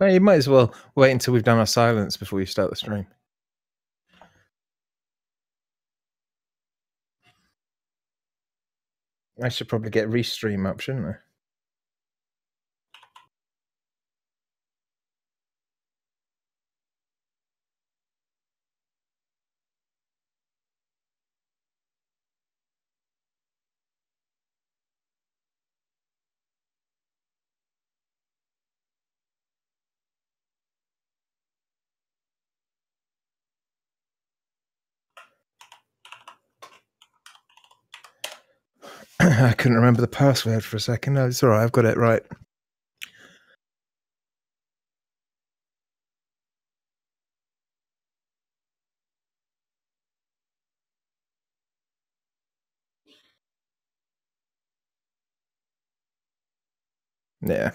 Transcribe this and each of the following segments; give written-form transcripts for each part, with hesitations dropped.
Well, you might as well wait until we've done our silence before you start the stream. I should probably get restream up, shouldn't I? I couldn't remember the password for a second. No, it's all right. I've got it right. Yeah.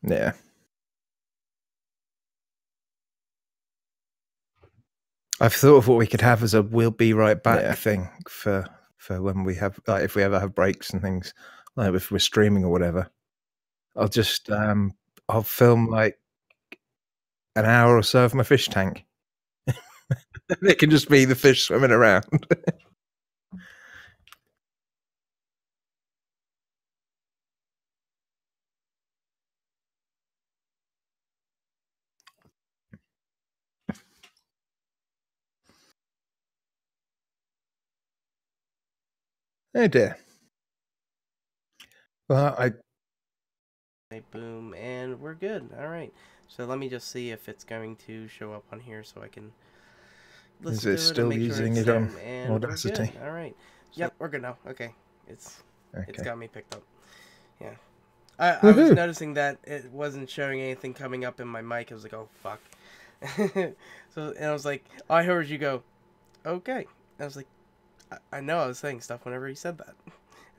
Yeah. I've thought of what we could have as a "we'll be right back" thing for when we have, like, if we ever have breaks and things, like if we're streaming or whatever. I'll just I'll film like an hour or so of my fish tank. It can just be the fish swimming around. Oh dear. Well, Boom, and we're good. All right. So let me just see if it's going to show up on here so I can listen to it. Is it still using it on Audacity? All right. Yep, we're good now. Okay. It's got me picked up. Yeah. I was noticing that it wasn't showing anything coming up in my mic. I was like, oh, fuck. And I was like, oh, I heard you go, okay. And I was like, I know I was saying stuff whenever he said that.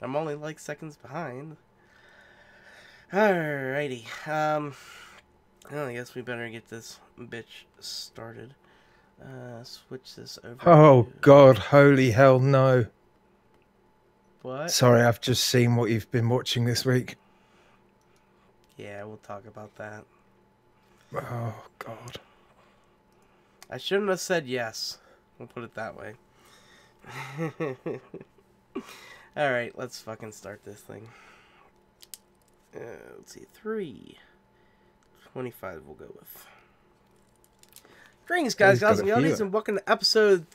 I'm only like seconds behind. Alrighty. Well, I guess we better get this bitch started. Switch this over. Oh God, holy hell no. What? Sorry, I've just seen what you've been watching this week. Yeah, we'll talk about that. Oh God. I shouldn't have said yes. We'll put it that way. Alright, let's fucking start this thing. Let's see, 3:25 we'll go with. Greetings, guys, gals, and girlies, and welcome to episode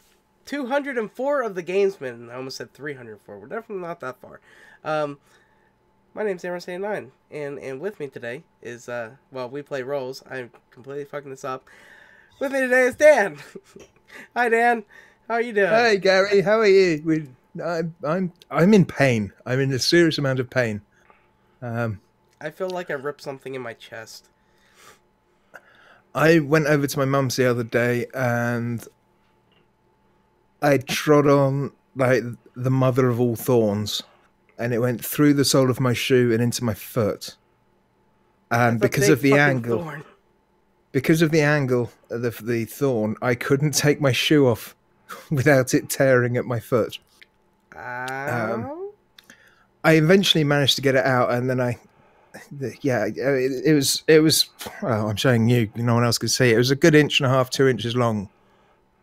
204 of the Gamesmen. I almost said 304. We're definitely not that far. My name's Aaron79, and with me today is, well, we play roles. I'm completely fucking this up. With me today is Dan. Hi, Dan. How are you doing? Hey, Gary. How are you? I'm in pain. I'm in a serious amount of pain. I feel like I ripped something in my chest. I went over to my mum's the other day and I trod on like the mother of all thorns, and it went through the sole of my shoe and into my foot. And because of the angle, of the thorn, I couldn't take my shoe off without it tearing at my foot. I eventually managed to get it out, and then it was. Well, I'm showing you. No one else could see it. It was a good 1.5 to 2 inches long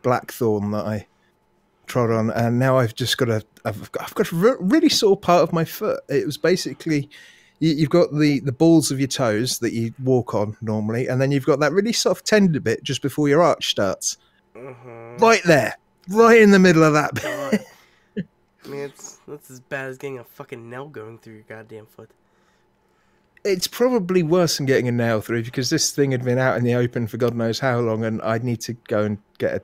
black thorn that I trod on, and now I've just got I've got a really sore part of my foot. It was basically, you've got the balls of your toes that you walk on normally, and then you've got that really soft tender bit just before your arch starts. Right there, right in the middle of that bit. I mean, that's as bad as getting a fucking nail going through your goddamn foot. It's probably worse than getting a nail through, because this thing had been out in the open for God knows how long, and I'd need to go and get a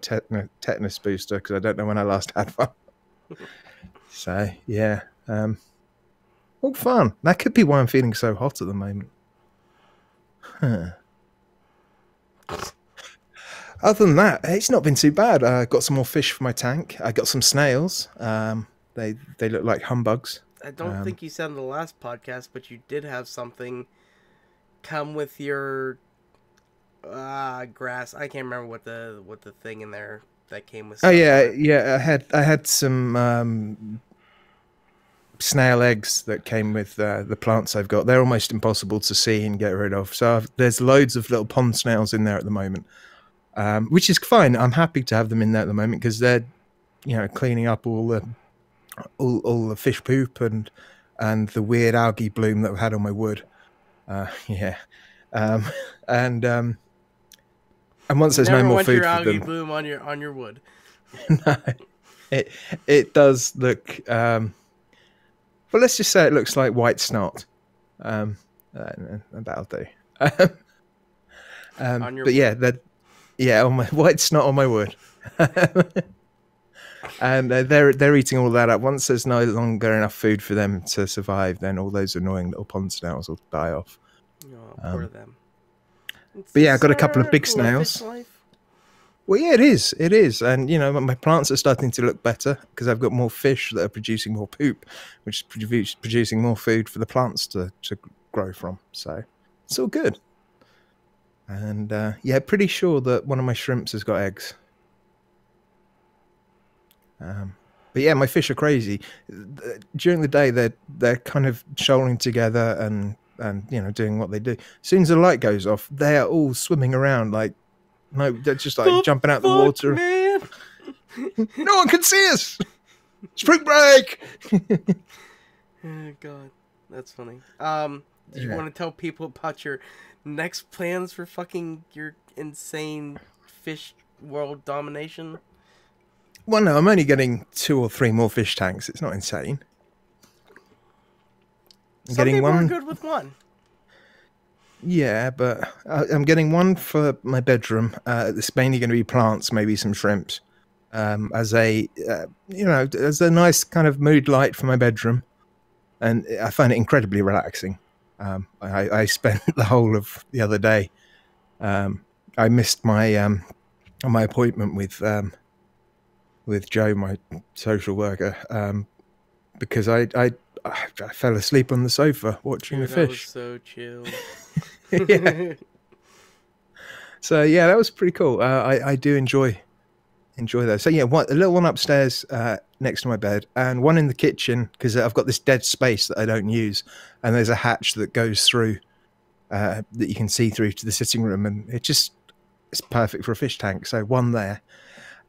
tetanus booster because I don't know when I last had one. So, yeah. All fun. That could be why I'm feeling so hot at the moment. Huh. Other than that, it's not been too bad. I got some more fish for my tank. I got some snails. They look like humbugs. I don't think you said in the last podcast, but you did have something come with your grass. I can't remember what the thing in there that came with. Oh yeah. I had some snail eggs that came with the plants I've got. They're almost impossible to see and get rid of. So there's loads of little pond snails in there at the moment, which is fine. I'm happy to have them in there at the moment because they're, cleaning up all the fish poop and the weird algae bloom that I've had on my wood. Yeah, um, and once there's no more food for them, never want your algae bloom on your wood. No, it does look. Well, let's just say it looks like white snot. That'll do. On your but yeah, on my white snot on my wood. And they're eating all that up. Once there's no longer enough food for them to survive, then all those annoying little pond snails will die off. Oh, poor them. But yeah, I've got a couple of big snails. Well, yeah, it is. And, my plants are starting to look better because I've got more fish that are producing more poop, which is producing more food for the plants to grow from. So it's all good. And, pretty sure that one of my shrimps has got eggs. But yeah, my fish are crazy. During the day, they're kind of shoaling together and doing what they do. As soon as the light goes off, they are all swimming around like, no, they're just like jumping out the water. Man. No one can see us. Spring break. Oh God, that's funny. Do you want to tell people about your next plans for fucking your insane fish world domination? Well, no, I'm only getting 2 or 3 more fish tanks. It's not insane. Some people are good with one. Yeah, but I'm getting one for my bedroom. It's mainly going to be plants, maybe some shrimps, as a nice kind of mood light for my bedroom, and I find it incredibly relaxing. I spent the whole of the other day. I missed my appointment with Joe, my social worker, because I fell asleep on the sofa watching the fish. That was so chill. Yeah. So yeah, that was pretty cool. I do enjoy those. So yeah, a little one upstairs next to my bed, and one in the kitchen because I've got this dead space that I don't use, and there's a hatch that goes through that you can see through to the sitting room, and it's perfect for a fish tank. So one there,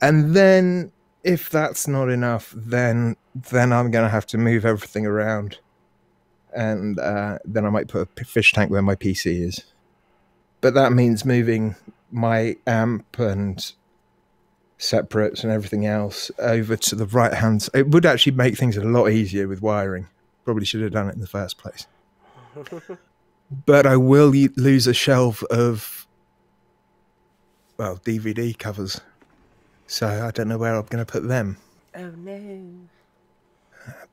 and then if that's not enough, then I'm going to have to move everything around. And then I might put a fish tank where my PC is. But that means moving my amp and separates and everything else over to the right hand. It would actually make things a lot easier with wiring. Probably should have done it in the first place. But I will lose a shelf of, DVD covers. So I don't know where I'm going to put them. Oh, no.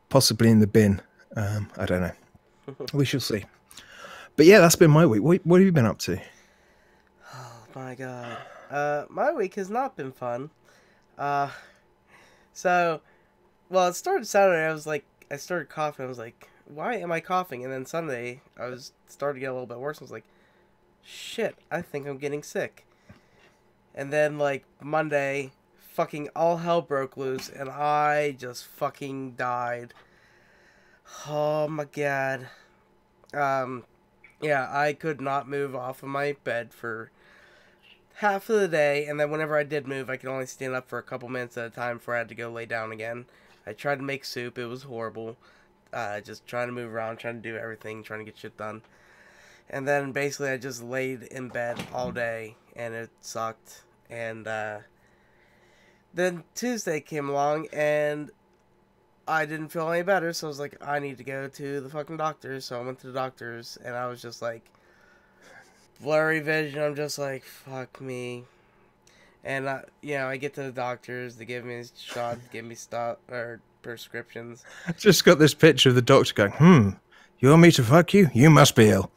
Possibly in the bin. I don't know. We shall see. But yeah, that's been my week. What have you been up to? Oh my God. My week has not been fun. It started Saturday. I started coughing. I was like, why am I coughing? And then Sunday, I was starting to get a little bit worse. I was like, shit, I think I'm getting sick. And then Monday, fucking all hell broke loose, and I just fucking died. Oh my God. Yeah, I could not move off of my bed for half of the day, and then whenever I did move, I could only stand up for a couple minutes at a time before I had to go lay down again. I tried to make soup, it was horrible. Just trying to move around, trying to do everything, trying to get shit done. And then basically I just laid in bed all day, and it sucked. And then Tuesday came along, and I didn't feel any better, so I was like, I need to go to the fucking doctor. So I went to the doctor's, and I was just like, blurry vision. I'm just like, fuck me. And I get to the doctor's, they give me a shot, give me stuff or prescriptions. I just got this picture of the doctor going, you want me to fuck you? You must be ill.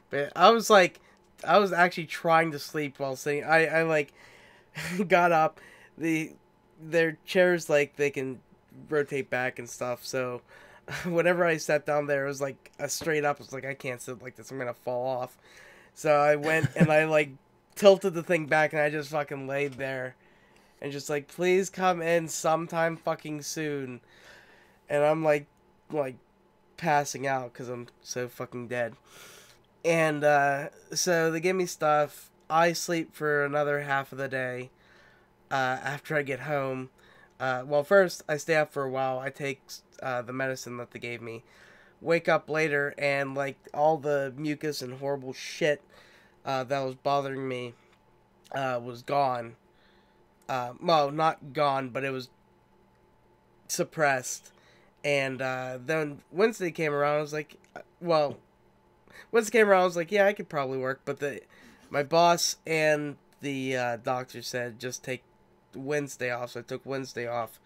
But I was actually trying to sleep while sitting. I got up. Their chairs, they can rotate back and stuff, so whenever I sat down there, it was like a straight up. I was like, I can't sit like this, I'm gonna fall off. So I went and I tilted the thing back, and I just fucking laid there, and just like, please come in sometime fucking soon. And I'm like passing out because I'm so fucking dead. And so they give me stuff. I sleep for another half of the day after I get home. Well, first I stay up for a while. I take the medicine that they gave me. Wake up later and like all the mucus and horrible shit that was bothering me was gone. Well, not gone, but it was suppressed. And then Wednesday came around. I was like, Wednesday came around. I was like, yeah, I could probably work. But my boss and the doctor said just take Wednesday off. So I took Wednesday off,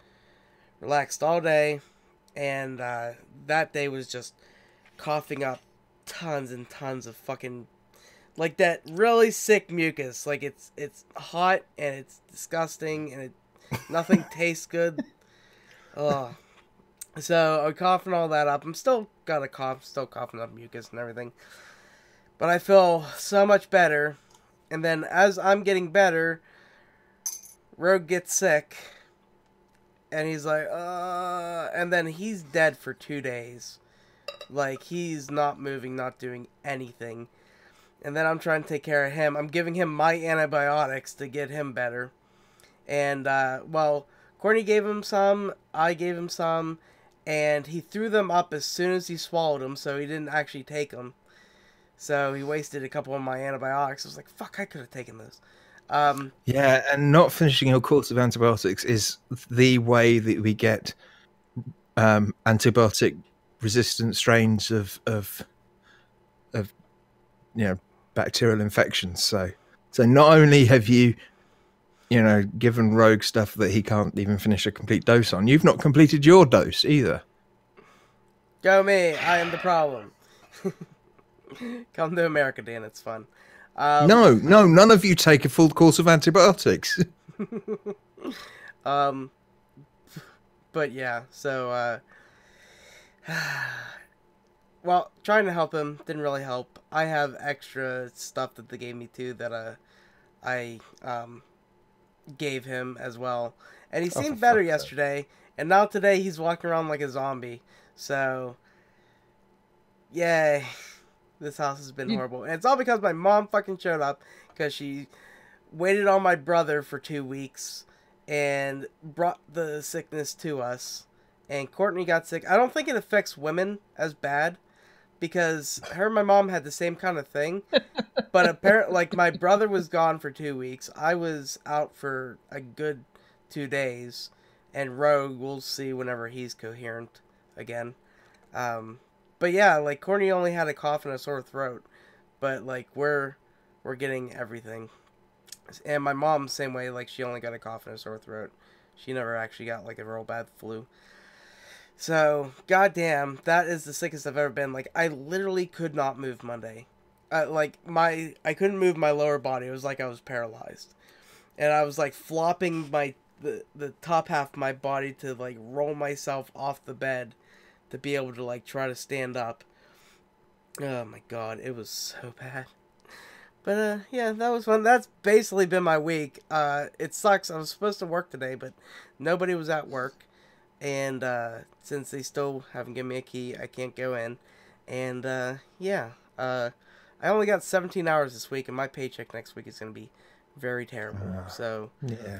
relaxed all day, and that day was just coughing up tons and tons of fucking like that really sick mucus. Like it's hot and it's disgusting and nothing tastes good. Ugh. So I'm coughing all that up. I'm still got a cough, still coughing up mucus and everything. But I feel so much better. And then as I'm getting better, Rogue gets sick. And he's like, and then he's dead for 2 days. Like, he's not moving, not doing anything. And then I'm trying to take care of him. I'm giving him my antibiotics to get him better. And, well, Courtney gave him some, I gave him some, and he threw them up as soon as he swallowed them, so he didn't actually take them. So he wasted a couple of my antibiotics. I was like, fuck, I could have taken those. Yeah, and not finishing your course of antibiotics is the way that we get antibiotic-resistant strains of bacterial infections. So not only have you given Rogue stuff that he can't even finish a complete dose on, you've not completed your dose either. Go me, I am the problem. Come to America, Dan, it's fun. No, none of you take a full course of antibiotics. But yeah, so, well, trying to help him didn't really help. I have extra stuff that they gave me too that, I gave him as well. And he seemed better yesterday, and now today he's walking around like a zombie. So, yay. This house has been horrible. And it's all because my mom fucking showed up because she waited on my brother for 2 weeks and brought the sickness to us. And Courtney got sick. I don't think it affects women as bad because her and my mom had the same kind of thing. But apparently, like, my brother was gone for 2 weeks. I was out for a good 2 days. And Rogue, we'll see whenever he's coherent again. But yeah, like, Courtney only had a cough and a sore throat. But, like, we're getting everything. And my mom, same way, like, she only got a cough and a sore throat. She never actually got, like, a real bad flu. So, goddamn, that is the sickest I've ever been. Like, I literally could not move Monday. I couldn't move my lower body. It was like I was paralyzed. And I was, like, flopping the top half of my body to, like, roll myself off the bed to be able to, like, try to stand up. Oh my god, it was so bad. But, yeah, that was fun. That's basically been my week. It sucks. I was supposed to work today, but nobody was at work. And, since they still haven't given me a key, I can't go in. And, yeah. I only got 17 hours this week, and my paycheck next week is going to be very terrible. So, yeah.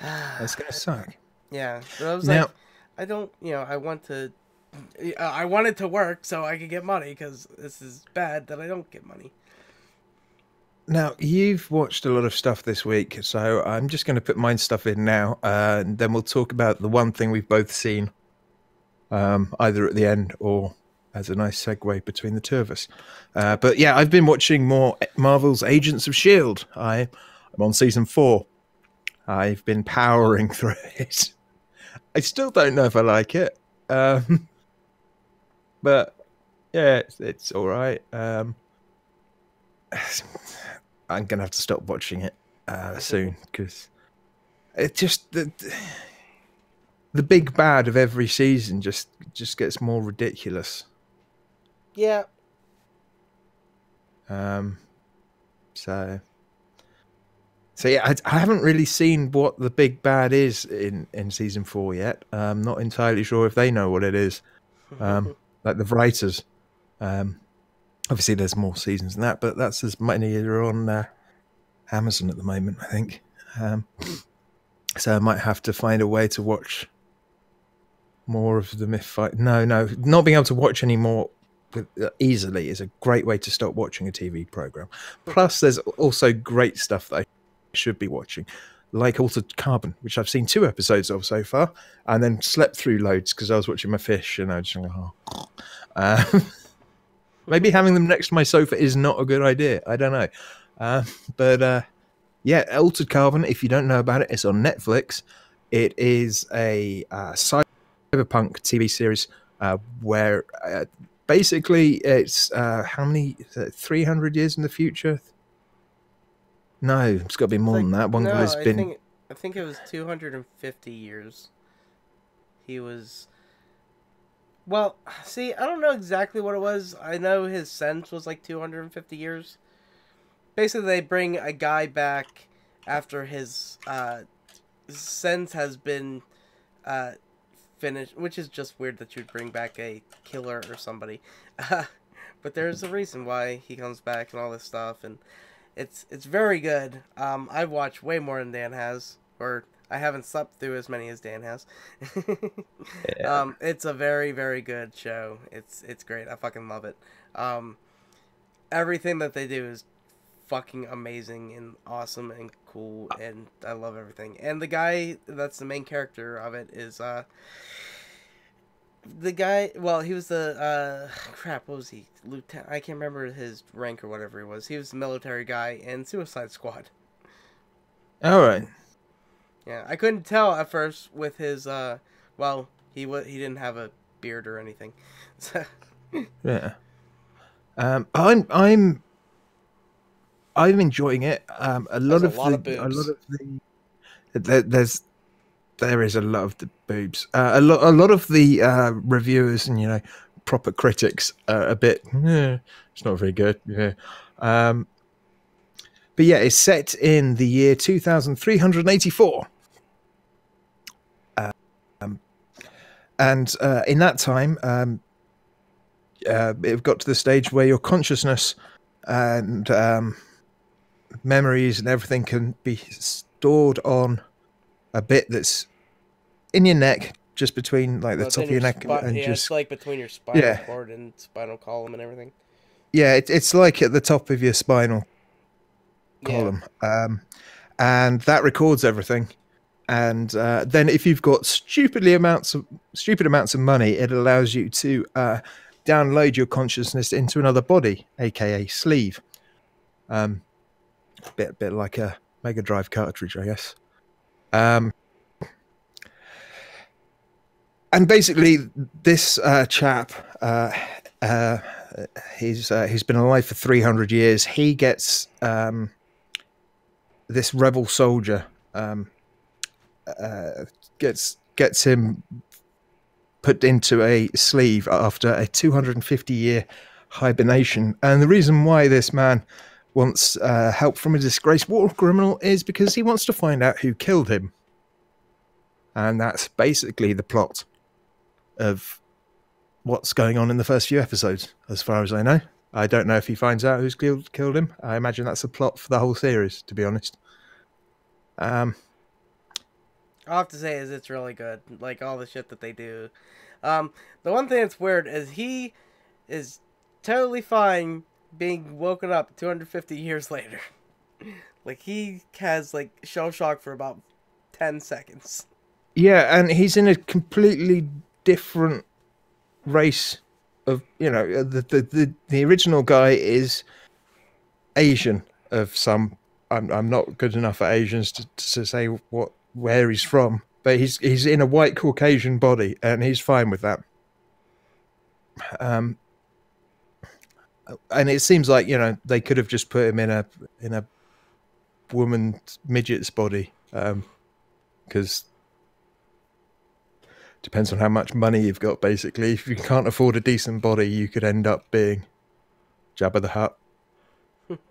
That's going to suck. Yeah. But I was like, I don't, I wanted to work so I could get money because this is bad that I don't get money. Now, you've watched a lot of stuff this week, so I'm just going to put my stuff in now, and then we'll talk about the one thing we've both seen, either at the end or as a nice segue between the two of us. But yeah, I've been watching more Marvel's Agents of S.H.I.E.L.D. I'm on season 4. I've been powering through it. I still don't know if I like it. But yeah, it's all right. I'm gonna have to stop watching it soon because it just the big bad of every season just gets more ridiculous. Yeah. So So yeah, I haven't really seen what the big bad is in season 4 yet. I'm not entirely sure if they know what it is. Like the writers. Obviously, there's more seasons than that, but that's as many as are on Amazon at the moment, I think. So I might have to find a way to watch more of the myth fight. No, not being able to watch any more easily is a great way to stop watching a TV program. Plus, there's also great stuff that I should be watching, like Altered Carbon, which I've seen 2 episodes of so far, and then slept through loads because I was watching my fish, and I was just like, maybe having them next to my sofa is not a good idea. I don't know. But yeah, Altered Carbon, if you don't know about it, it's on Netflix. It is a cyberpunk TV series where basically it's how many, 300 years in the future? No, it's got to be more than that. One guy's been... I think it was 250 years. He was... Well, see, I don't know exactly what it was. I know his sentence was like 250 years. Basically, they bring a guy back after his sentence has been finished, which is just weird that you'd bring back a killer or somebody. But there's a reason why he comes back and all this stuff, and it's very good. I've watched way more than Dan has, or I haven't slept through as many as Dan has. Yeah. It's a very, very good show. It's great. I fucking love it. Everything that they do is fucking amazing and awesome and cool, and I love everything. And the guy that's the main character of it is the guy. Well, he was the crap. What was he? Lieutenant. I can't remember his rank or whatever he was. He was the military guy in Suicide Squad. All right. Yeah, I couldn't tell at first with his well, he didn't have a beard or anything. Yeah. I'm enjoying it. A lot of the there is a lot of the boobs. A lot of the reviewers and proper critics are a bit. It's not very good. Yeah. But yeah, it's set in the year 2384. And in that time, it got to the stage where your consciousness and memories and everything can be stored on a bit that's in your neck, just between like the top of your neck and yeah, just it's like between your spinal cord and spinal column and everything. Yeah, it's like at the top of your spinal column, and that records everything. And then if you've got stupid amounts of money, it allows you to download your consciousness into another body, aka sleeve. Bit like a Mega Drive cartridge, I guess. And basically, this chap, he's been alive for 300 years. He gets this rebel soldier gets him put into a sleeve after a 250-year hibernation. And the reason why this man wants help from a disgraced war criminal is because he wants to find out who killed him. And that's basically the plot of what's going on in the first few episodes, as far as I know. I don't know if he finds out who's killed him. I imagine that's the plot for the whole series, to be honest. All I have to say is it's really good. Like, all the shit that they do. The one thing that's weird is he is totally fine being woken up 250 years later. Like, he has, like, shell shock for about 10 seconds. Yeah, and he's in a completely different race of, the original guy is Asian of some... I'm not good enough at Asians to say where he's from, but he's in a white Caucasian body, and he's fine with that. And it seems like they could have just put him in a woman midget's body, because depends on how much money you've got. Basically, if you can't afford a decent body, you could end up being Jabba the Hutt.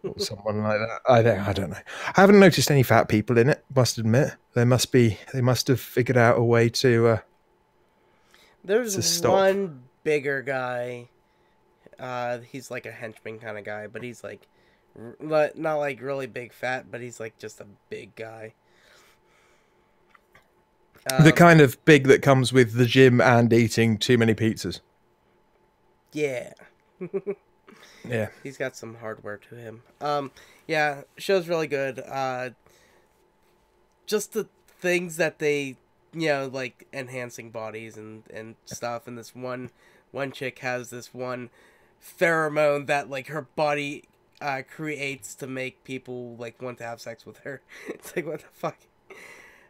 or someone like that. I don't know. I haven't noticed any fat people in it. Must admit, they must have figured out a way to There's stop. one bigger guy. He's like a henchman kind of guy, but he's like not like really big fat, but he's like just a big guy. The kind of big that comes with the gym and eating too many pizzas. Yeah. Yeah. He's got some hardware to him. Yeah, show's really good. Just the things that they, like enhancing bodies and stuff. And this one chick has this one pheromone that like her body creates to make people like want to have sex with her. It's like, what the fuck?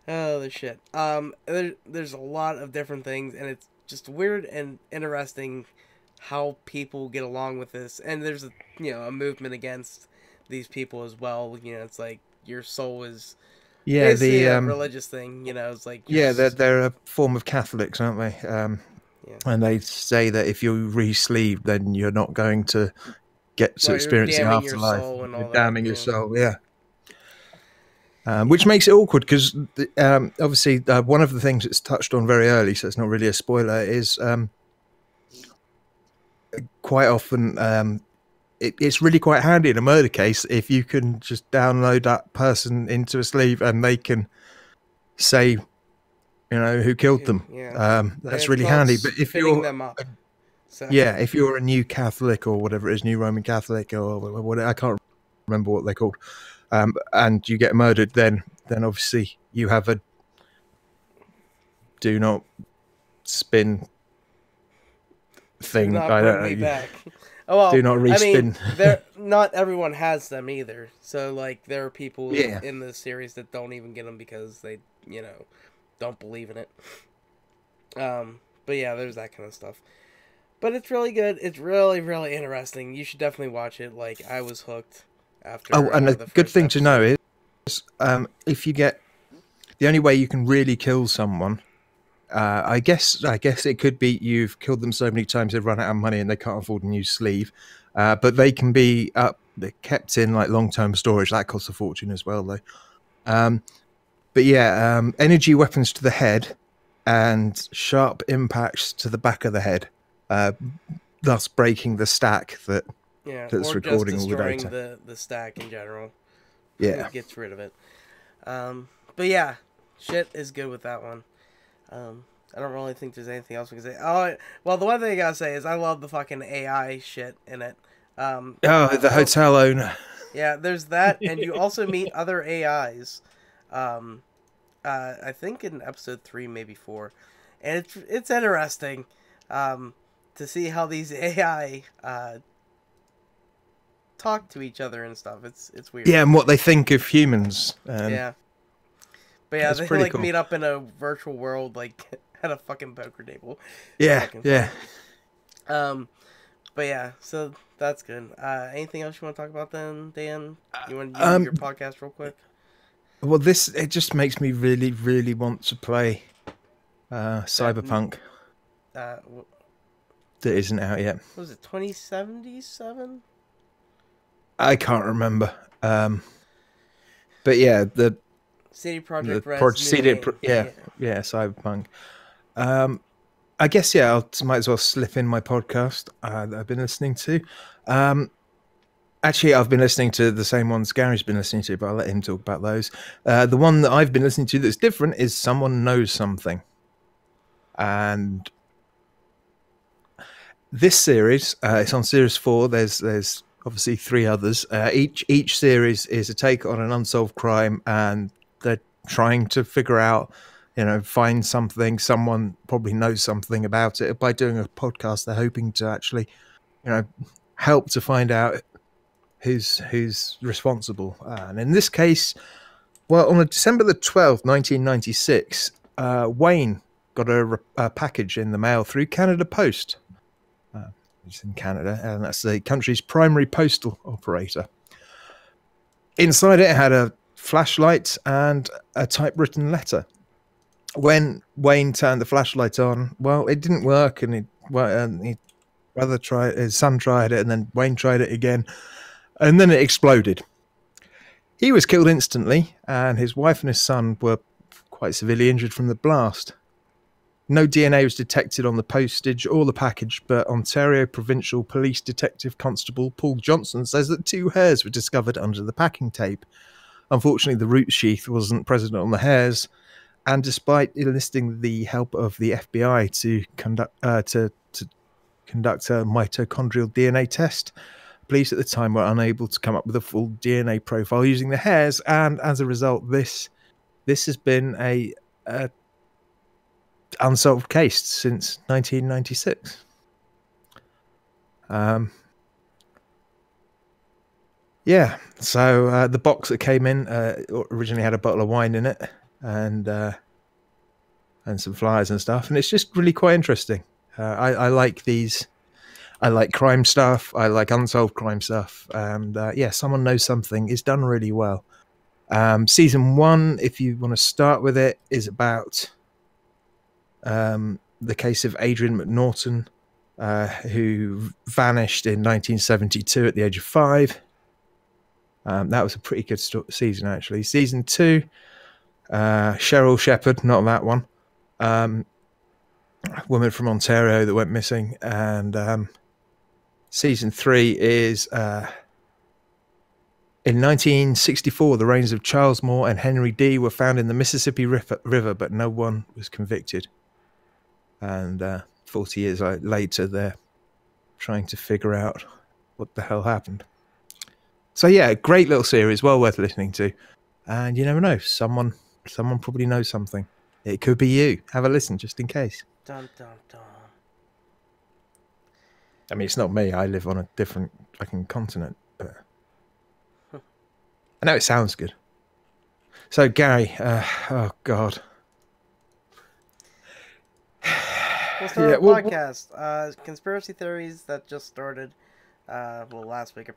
Oh, the shit. There's a lot of different things, and it's just weird and interesting how people get along with this. And there's a movement against these people as well. It's like your soul is basically a religious thing. It's like they're a form of Catholics, aren't they? And they say that if you re-sleeve, then you're not going to get to experience the afterlife. You're damning your soul, yeah. Which makes it awkward because obviously one of the things that's touched on very early, so it's not really a spoiler, is quite often it's really quite handy in a murder case if you can just download that person into a sleeve and they can say, who killed them. Yeah. That's really handy. But if you're them up, if you're a new Catholic or whatever it is, new Roman Catholic or whatever, I can't remember what they're called. And you get murdered, then obviously you have a do not spin thing. Do not I don't bring me know. back. Oh, well, do not respin. I mean, not everyone has them either. So like, there are people in the series that don't even get them because they, don't believe in it. But yeah, there's that kind of stuff. But it's really good. It's really, really interesting. You should definitely watch it. Like, I was hooked after. Oh, and a good thing to know is, if you get the only way you can really kill someone, I guess it could be you've killed them so many times they've run out of money and they can't afford a new sleeve. But they can be they're kept in like long-term storage. That costs a fortune as well, though. But yeah, energy weapons to the head and sharp impacts to the back of the head, thus breaking the stack that's recording all the data. The stack in general. Yeah, it gets rid of it. But yeah, shit is good with that one. I don't really think there's anything else we can say. Oh, well, the one thing I gotta say is I love the fucking AI shit in it. The hotel owner. Yeah, there's that, and you also meet other AIs. I think in episode 3, maybe 4, and it's interesting to see how these AI talk to each other and stuff. It's weird. Yeah, and what they think of humans. Yeah. But yeah, they like cool. Meet up in a virtual world, like at a fucking poker table. Yeah, yeah. But yeah, so that's good. Anything else you want to talk about then, Dan? You want to do your podcast real quick? Well, it just makes me really, really want to play Cyberpunk. That isn't out yet. What was it 2077? I can't remember. But yeah, the CD Projekt Red. Yeah, Cyberpunk. I guess I might as well slip in my podcast that I've been listening to. Actually, I've been listening to the same ones Gary's been listening to, but I'll let him talk about those. The one that I've been listening to that's different is Someone Knows Something. And this series, it's on series 4. There's obviously 3 others. Each series is a take on an unsolved crime, and they're trying to figure out, find something. Someone probably knows something about it. By doing a podcast, they're hoping to actually, help to find out who's responsible. And in this case, well, on December the 12th, 1996, Wayne got a package in the mail through Canada Post. It's in Canada, and that's the country's primary postal operator. Inside it had a flashlight and a typewritten letter. When Wayne turned the flashlight on, well, it didn't work, and his son tried it, and then Wayne tried it again. and then it exploded. He was killed instantly, and his wife and his son were quite severely injured from the blast. No DNA was detected on the postage or the package, but Ontario Provincial Police Detective Constable Paul Johnson says that 2 hairs were discovered under the packing tape. Unfortunately, the root sheath wasn't present on the hairs, and despite enlisting the help of the FBI to conduct a mitochondrial DNA test, police at the time were unable to come up with a full DNA profile using the hairs, and as a result, this has been a unsolved case since 1996. Yeah, so the box that came in originally had a bottle of wine in it, and some flyers and stuff, and it's just really quite interesting. I like these. I like crime stuff. I like unsolved crime stuff, and yeah, Someone Knows Something is done really well. Season 1, if you want to start with it, is about the case of Adrian McNaughton, who vanished in 1972 at the age of 5. That was a pretty good season, actually. Season 2, Cheryl Shepherd, not that one. A woman from Ontario that went missing. And season 3 is in 1964, the remains of Charles Moore and Henry D. were found in the Mississippi River, but no one was convicted. And 40 years later, they're trying to figure out what the hell happened. So yeah, great little series, well worth listening to. And you never know, someone probably knows something. It could be you. Have a listen just in case. Dun, dun, dun. I mean, it's not me. I live on a different fucking continent. But I know it sounds good. So Gary, oh God. We'll start a podcast. Conspiracy theories that just started. Well, last week I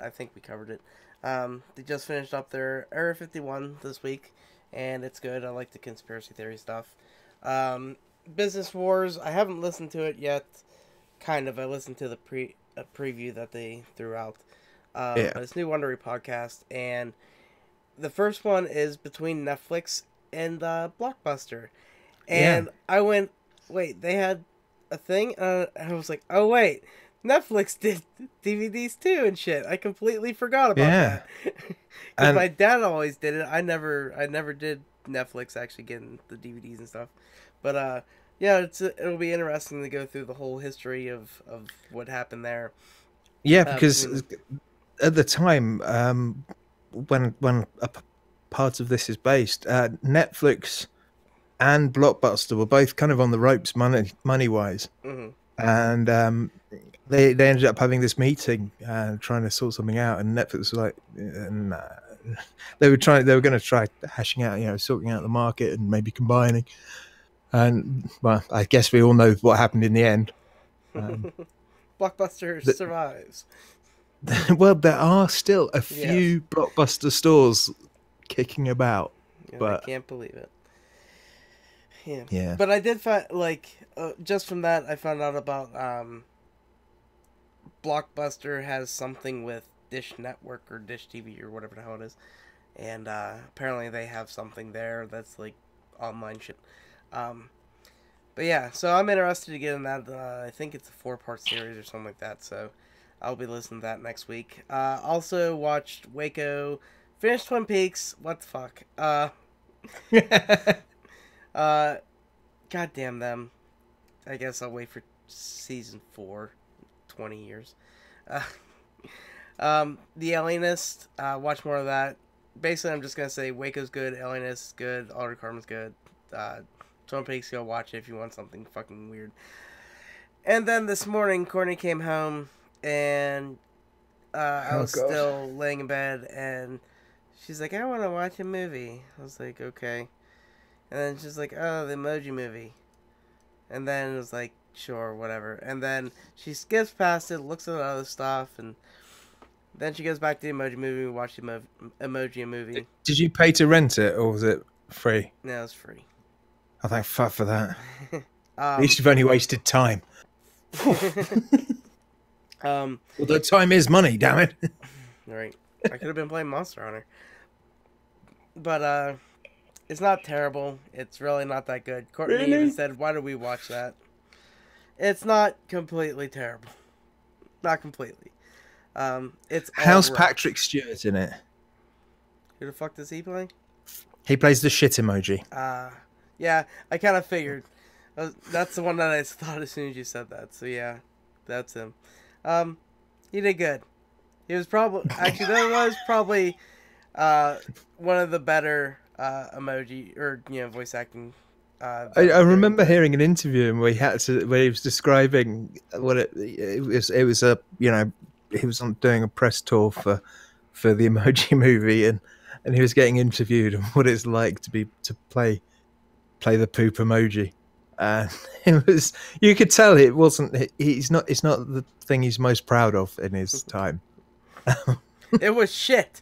think we covered it. They just finished up their Area 51 this week, and it's good. I like the conspiracy theory stuff. Business Wars, I haven't listened to it yet. Kind of. I listened to the preview that they threw out. But it's New Wondery podcast, and the first one is between Netflix and Blockbuster. And I went, wait, they had a thing? And I was like, oh, wait. Netflix did DVDs too and shit. I completely forgot about that. Because my dad always did it. I never did Netflix actually getting the DVDs and stuff. But yeah, it'll be interesting to go through the whole history of what happened there. Yeah, because at the time, when part of this is based, Netflix and Blockbuster were both kind of on the ropes money wise. Mm-hmm. And they ended up having this meeting trying to sort something out, and Netflix was like, nah. They were going to try hashing out, sorting out the market and maybe combining. And well, I guess we all know what happened in the end. Blockbuster survives. Well, there are still a few Blockbuster stores kicking about, but I can't believe it. Yeah. But I did find, just from that, I found out about Blockbuster has something with Dish Network or Dish TV or whatever the hell it is. And apparently they have something there that's like online shit. But yeah, so I'm interested to get in that. I think it's a 4-part series or something like that. So I'll be listening to that next week. Also watched Waco, finished Twin Peaks. What the fuck? God damn them. I guess I'll wait for season 4. 20 years. The Alienist. Watch more of that. Basically, I'm just gonna say Waco's good, Alienist is good, Altered Carbon's good. Twin Peaks, go watch it if you want something fucking weird. And then this morning, Courtney came home, and I was still laying in bed, and she's like, I want to watch a movie. I was like, okay. And then she's like, oh, the Emoji Movie. And then it was like, sure, whatever. And then she skips past it, looks at the other stuff, and then she goes back to the Emoji Movie and watch the Emoji Movie. Did you pay to rent it, or was it free? No, it's free. Oh, thank fuck for that. At least you've only wasted time. Although time is money, damn it. Right. I could have been playing Monster Hunter. But, it's not terrible. It's really not that good. Courtney even Really? said, why do we watch that? It's not completely terrible. Not completely. It's How's alright. Patrick Stewart in it? Who the fuck does he play? He plays the shit emoji. Yeah, I kind of figured. That's the one that I thought as soon as you said that. So yeah, that's him. He did good. He was probably one of the better emoji or voice acting. I remember hearing an interview where he was describing what it was. It was he was doing a press tour for the Emoji Movie, and he was getting interviewed on what it's like to play the poop emoji. And it was, you could tell it wasn't. It's not the thing he's most proud of in his time. It was shit.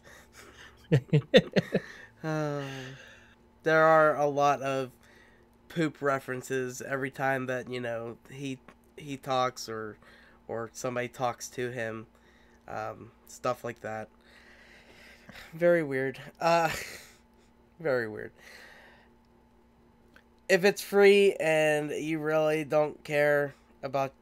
There are a lot of poop references every time that he talks or somebody talks to him, stuff like that. Very weird. Very weird. If it's free and you really don't care about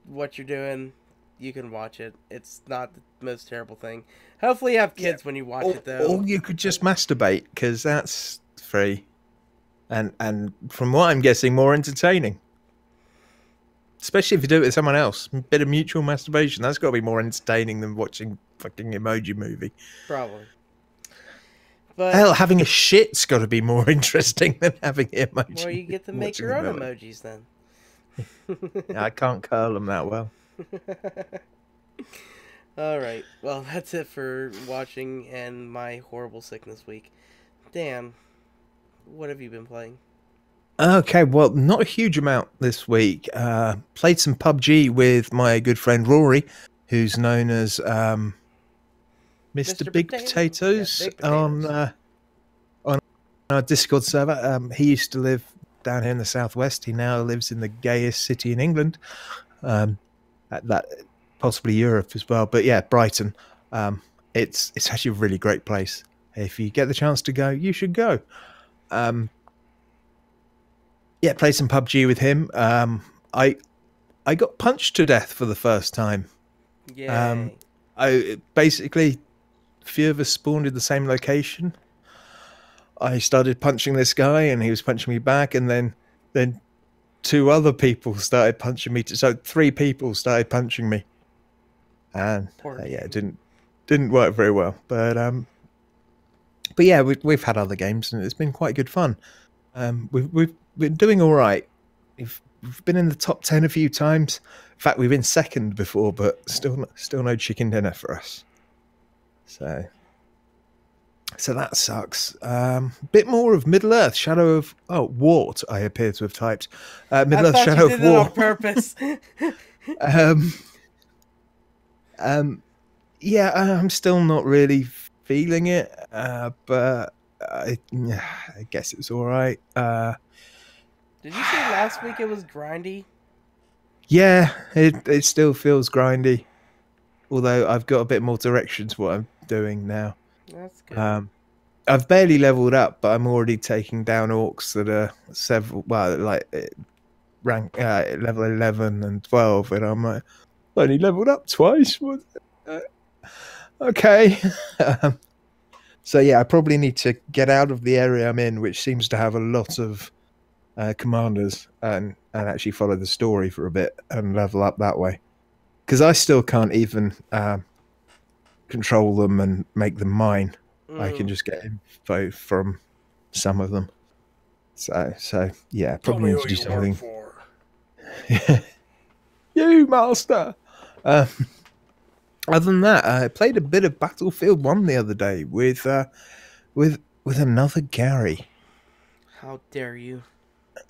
what you're doing, you can watch it. It's not the most terrible thing. Hopefully you have kids when you watch it, though. Or you could just masturbate, because that's free. And from what I'm guessing, more entertaining. Especially if you do it with someone else. A bit of mutual masturbation. That's got to be more entertaining than watching fucking Emoji Movie. Probably. But, hell, having a shit's got to be more interesting than having emoji. Well, you get to make your own emojis then. I can't curl them that well. Alright, well, that's it for watching and my horrible sickness week. Dan, what have you been playing? Okay, well, not a huge amount this week. Played some PUBG with my good friend Rory, who's known as Mr. Big Potatoes, yeah, Big Potatoes. On our Discord server. He used to live down here in the southwest. He now lives in the gayest city in England, at that possibly Europe as well. But yeah, Brighton. It's actually a really great place. If you get the chance to go, you should go. Yeah, play some PUBG with him. I got punched to death for the first time. Yeah. I basically, a few of us spawned in the same location. I started punching this guy, and he was punching me back, and then two other people started punching me. So 3 people started punching me, and yeah, it didn't work very well. But yeah, we've had other games, and it's been quite good fun. We've been doing all right. We've been in the top 10 a few times. In fact, we've been second before, but still no chicken dinner for us. So that sucks. Bit more of Middle Earth, Shadow of Wart. I appear to have typed Middle Earth, Shadow of War on purpose. Yeah, I'm still not really feeling it, but I guess it's all right. Did you say last week it was grindy? Yeah, it still feels grindy, although I've got a bit more direction to what I'm doing now. That's good. I've barely leveled up, but I'm already taking down orcs that are rank level 11 and 12, and I'm like, only leveled up twice. Okay. So yeah, I probably need to get out of the area I'm in, which seems to have a lot of commanders, and actually follow the story for a bit and level up that way, because I still can't even control them and make them mine. I can just get info from some of them. So yeah, probably need to do something. You master. Other than that, I played a bit of Battlefield 1 the other day with another Gary. How dare you?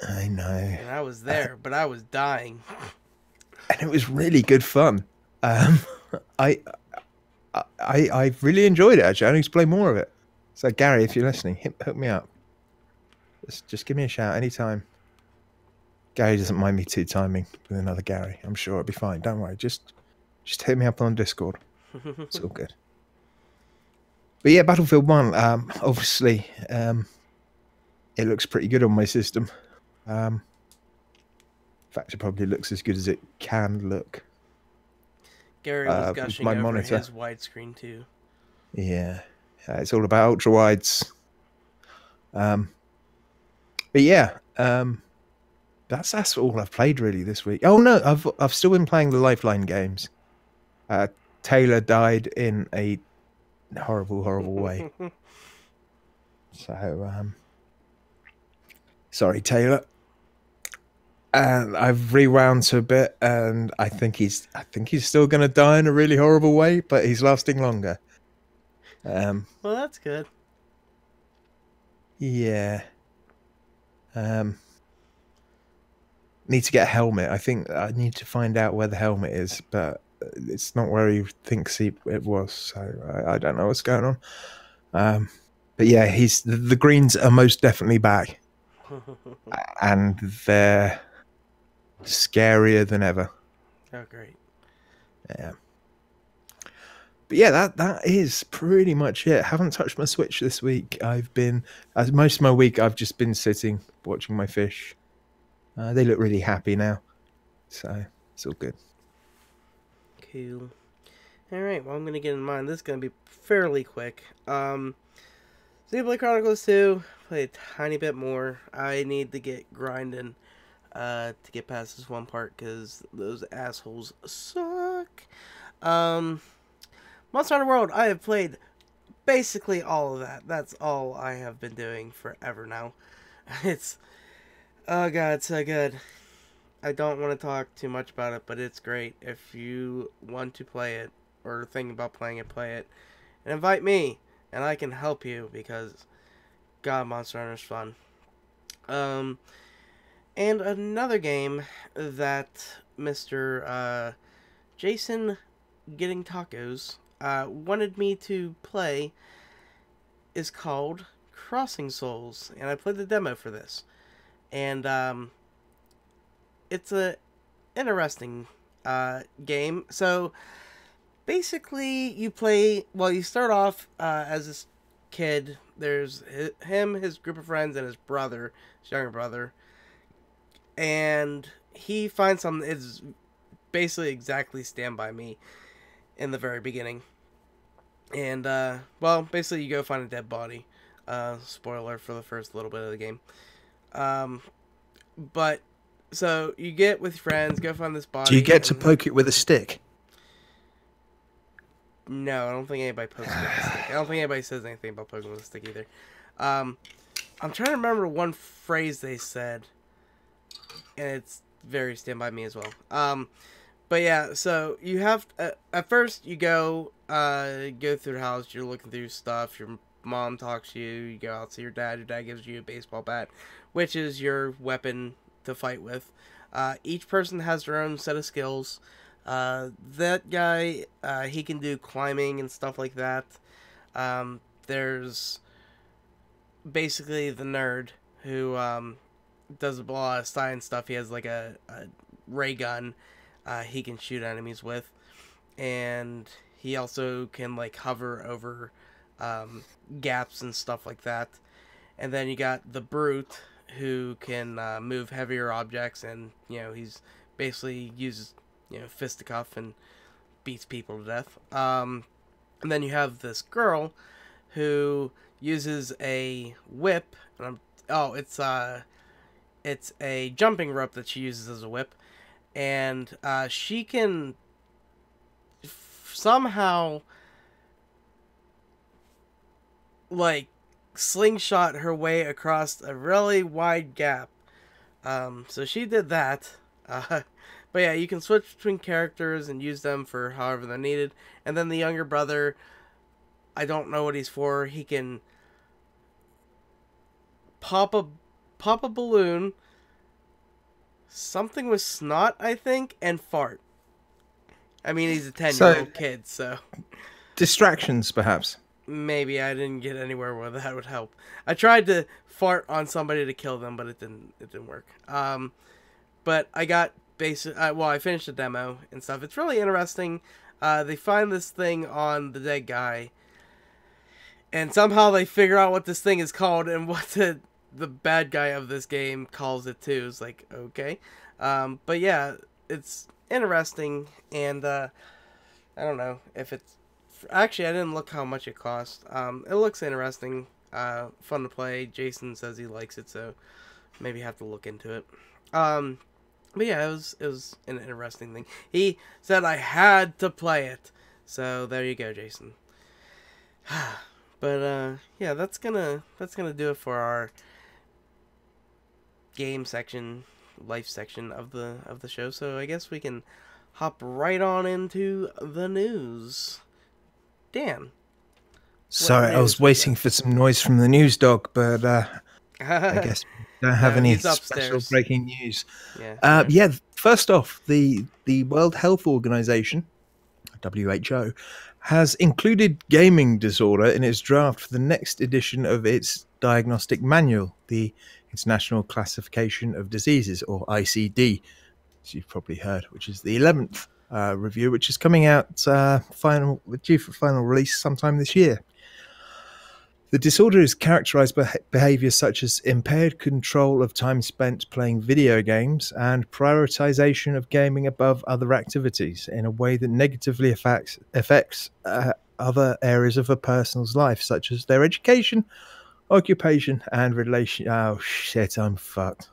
I know. And I was there, but I was dying. And it was really good fun. I really enjoyed it, actually. I need to play more of it. So Gary, if you're listening, hook me up. Just give me a shout anytime. Gary doesn't mind me two-timing with another Gary. I'm sure it'll be fine. Don't worry. Just hit me up on Discord. It's all good. But yeah, Battlefield 1, obviously, it looks pretty good on my system. In fact, it probably looks as good as it can look. Gary was With gushing my over monitor. his widescreen too. Yeah, it's all about ultra wides. But yeah, that's all I've played really this week. Oh no, I've still been playing the Lifeline games. Taylor died in a horrible way. So sorry, Taylor. And I've rewound to a bit, and I think he's still going to die in a really horrible way, but he's lasting longer. Well, that's good. Yeah. Need to get a helmet. I think I need to find out where the helmet is, but it's not where he thinks it was. So I don't know what's going on. But yeah, the greens are most definitely back, and they're scarier than ever. Oh, great. Yeah. But yeah, that is pretty much it. Haven't touched my Switch this week. Most of my week, I've just been sitting, watching my fish. They look really happy now. So, it's all good. Cool. Alright, well, I'm going to get in mind. This is going to be fairly quick. Xenoblade Chronicles 2, play a tiny bit more. I need to get grinding to get past this one part because those assholes suck. Monster Hunter World, I have played basically all of that. That's all I have been doing forever now. Oh god, it's so good. I don't want to talk too much about it, but it's great. If you want to play it, or think about playing it, play it. And invite me, and I can help you, because god, Monster Hunter's fun. And another game that Mr. Jason Getting Tacos wanted me to play is called Crossing Souls, and I played the demo for this, and it's a interesting game. So basically, you start off as this kid. There's him, his group of friends, and his brother, his younger brother, and he finds something. It's basically exactly Stand By Me in the very beginning. And, basically you go find a dead body. Spoiler for the first little bit of the game. But, so, you get with your friends, go find this body. Do you get to poke it with a stick? No, I don't think anybody pokes it with a stick. I don't think anybody says anything about poking with a stick either. I'm trying to remember one phrase they said. And it's very Stand By Me as well. But yeah, so you have at first you go through the house. You're looking through stuff. Your mom talks to you. You go out to your dad. Your dad gives you a baseball bat, which is your weapon to fight with. Each person has their own set of skills. That guy, he can do climbing and stuff like that. There's basically the nerd who does a lot of science stuff. He has like a ray gun. He can shoot enemies with, and he also can like hover over gaps and stuff like that. And then you got the brute who can move heavier objects, and he's basically uses fisticuff and beats people to death. And then you have this girl who uses a whip, and it's a jumping rope that she uses as a whip. And she can somehow like slingshot her way across a really wide gap. So she did that. But yeah, you can switch between characters and use them for however they're needed. And then the younger brother, I don't know what he's for. He can pop a balloon, something with snot, I think, and fart. I mean, he's a 10-year-old kid, so... Distractions, perhaps. Maybe I didn't get anywhere where that would help. I tried to fart on somebody to kill them, but it didn't work. But I got I finished the demo and stuff. It's really interesting. They find this thing on the dead guy, and somehow they figure out what this thing is called and what the bad guy of this game calls it too. It's like, okay. But yeah, it's interesting, and I don't know if it's... Actually, I didn't look how much it cost. It looks interesting, fun to play. Jason says he likes it, so maybe have to look into it. But yeah, it was an interesting thing. He said I had to play it, so there you go, Jason. But yeah, that's gonna do it for our game section, life section of the show. So I guess we can hop right on into the news. Dan. Sorry, I was waiting for some noise from the news dog, but I guess we don't have any special breaking news. Yeah. First off, the World Health Organization, WHO, has included gaming disorder in its draft for the next edition of its diagnostic manual, the International Classification of Diseases, or ICD, as you've probably heard, which is the 11th review, which is coming out due for final release sometime this year. The disorder is characterized by behaviors such as impaired control of time spent playing video games and prioritization of gaming above other activities in a way that negatively affects other areas of a person's life, such as their education, occupation, and relation. Oh shit, I'm fucked.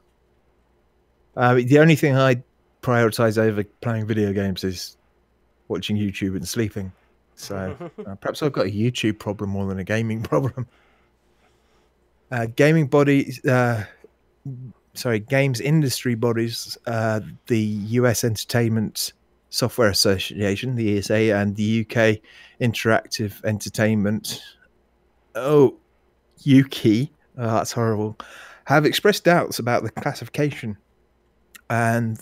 The only thing I prioritize over playing video games is watching YouTube and sleeping. So perhaps I've got a YouTube problem more than a gaming problem. Games industry bodies, the US Entertainment Software Association, the ESA, and the UK Interactive Entertainment, UK, that's horrible, have expressed doubts about the classification and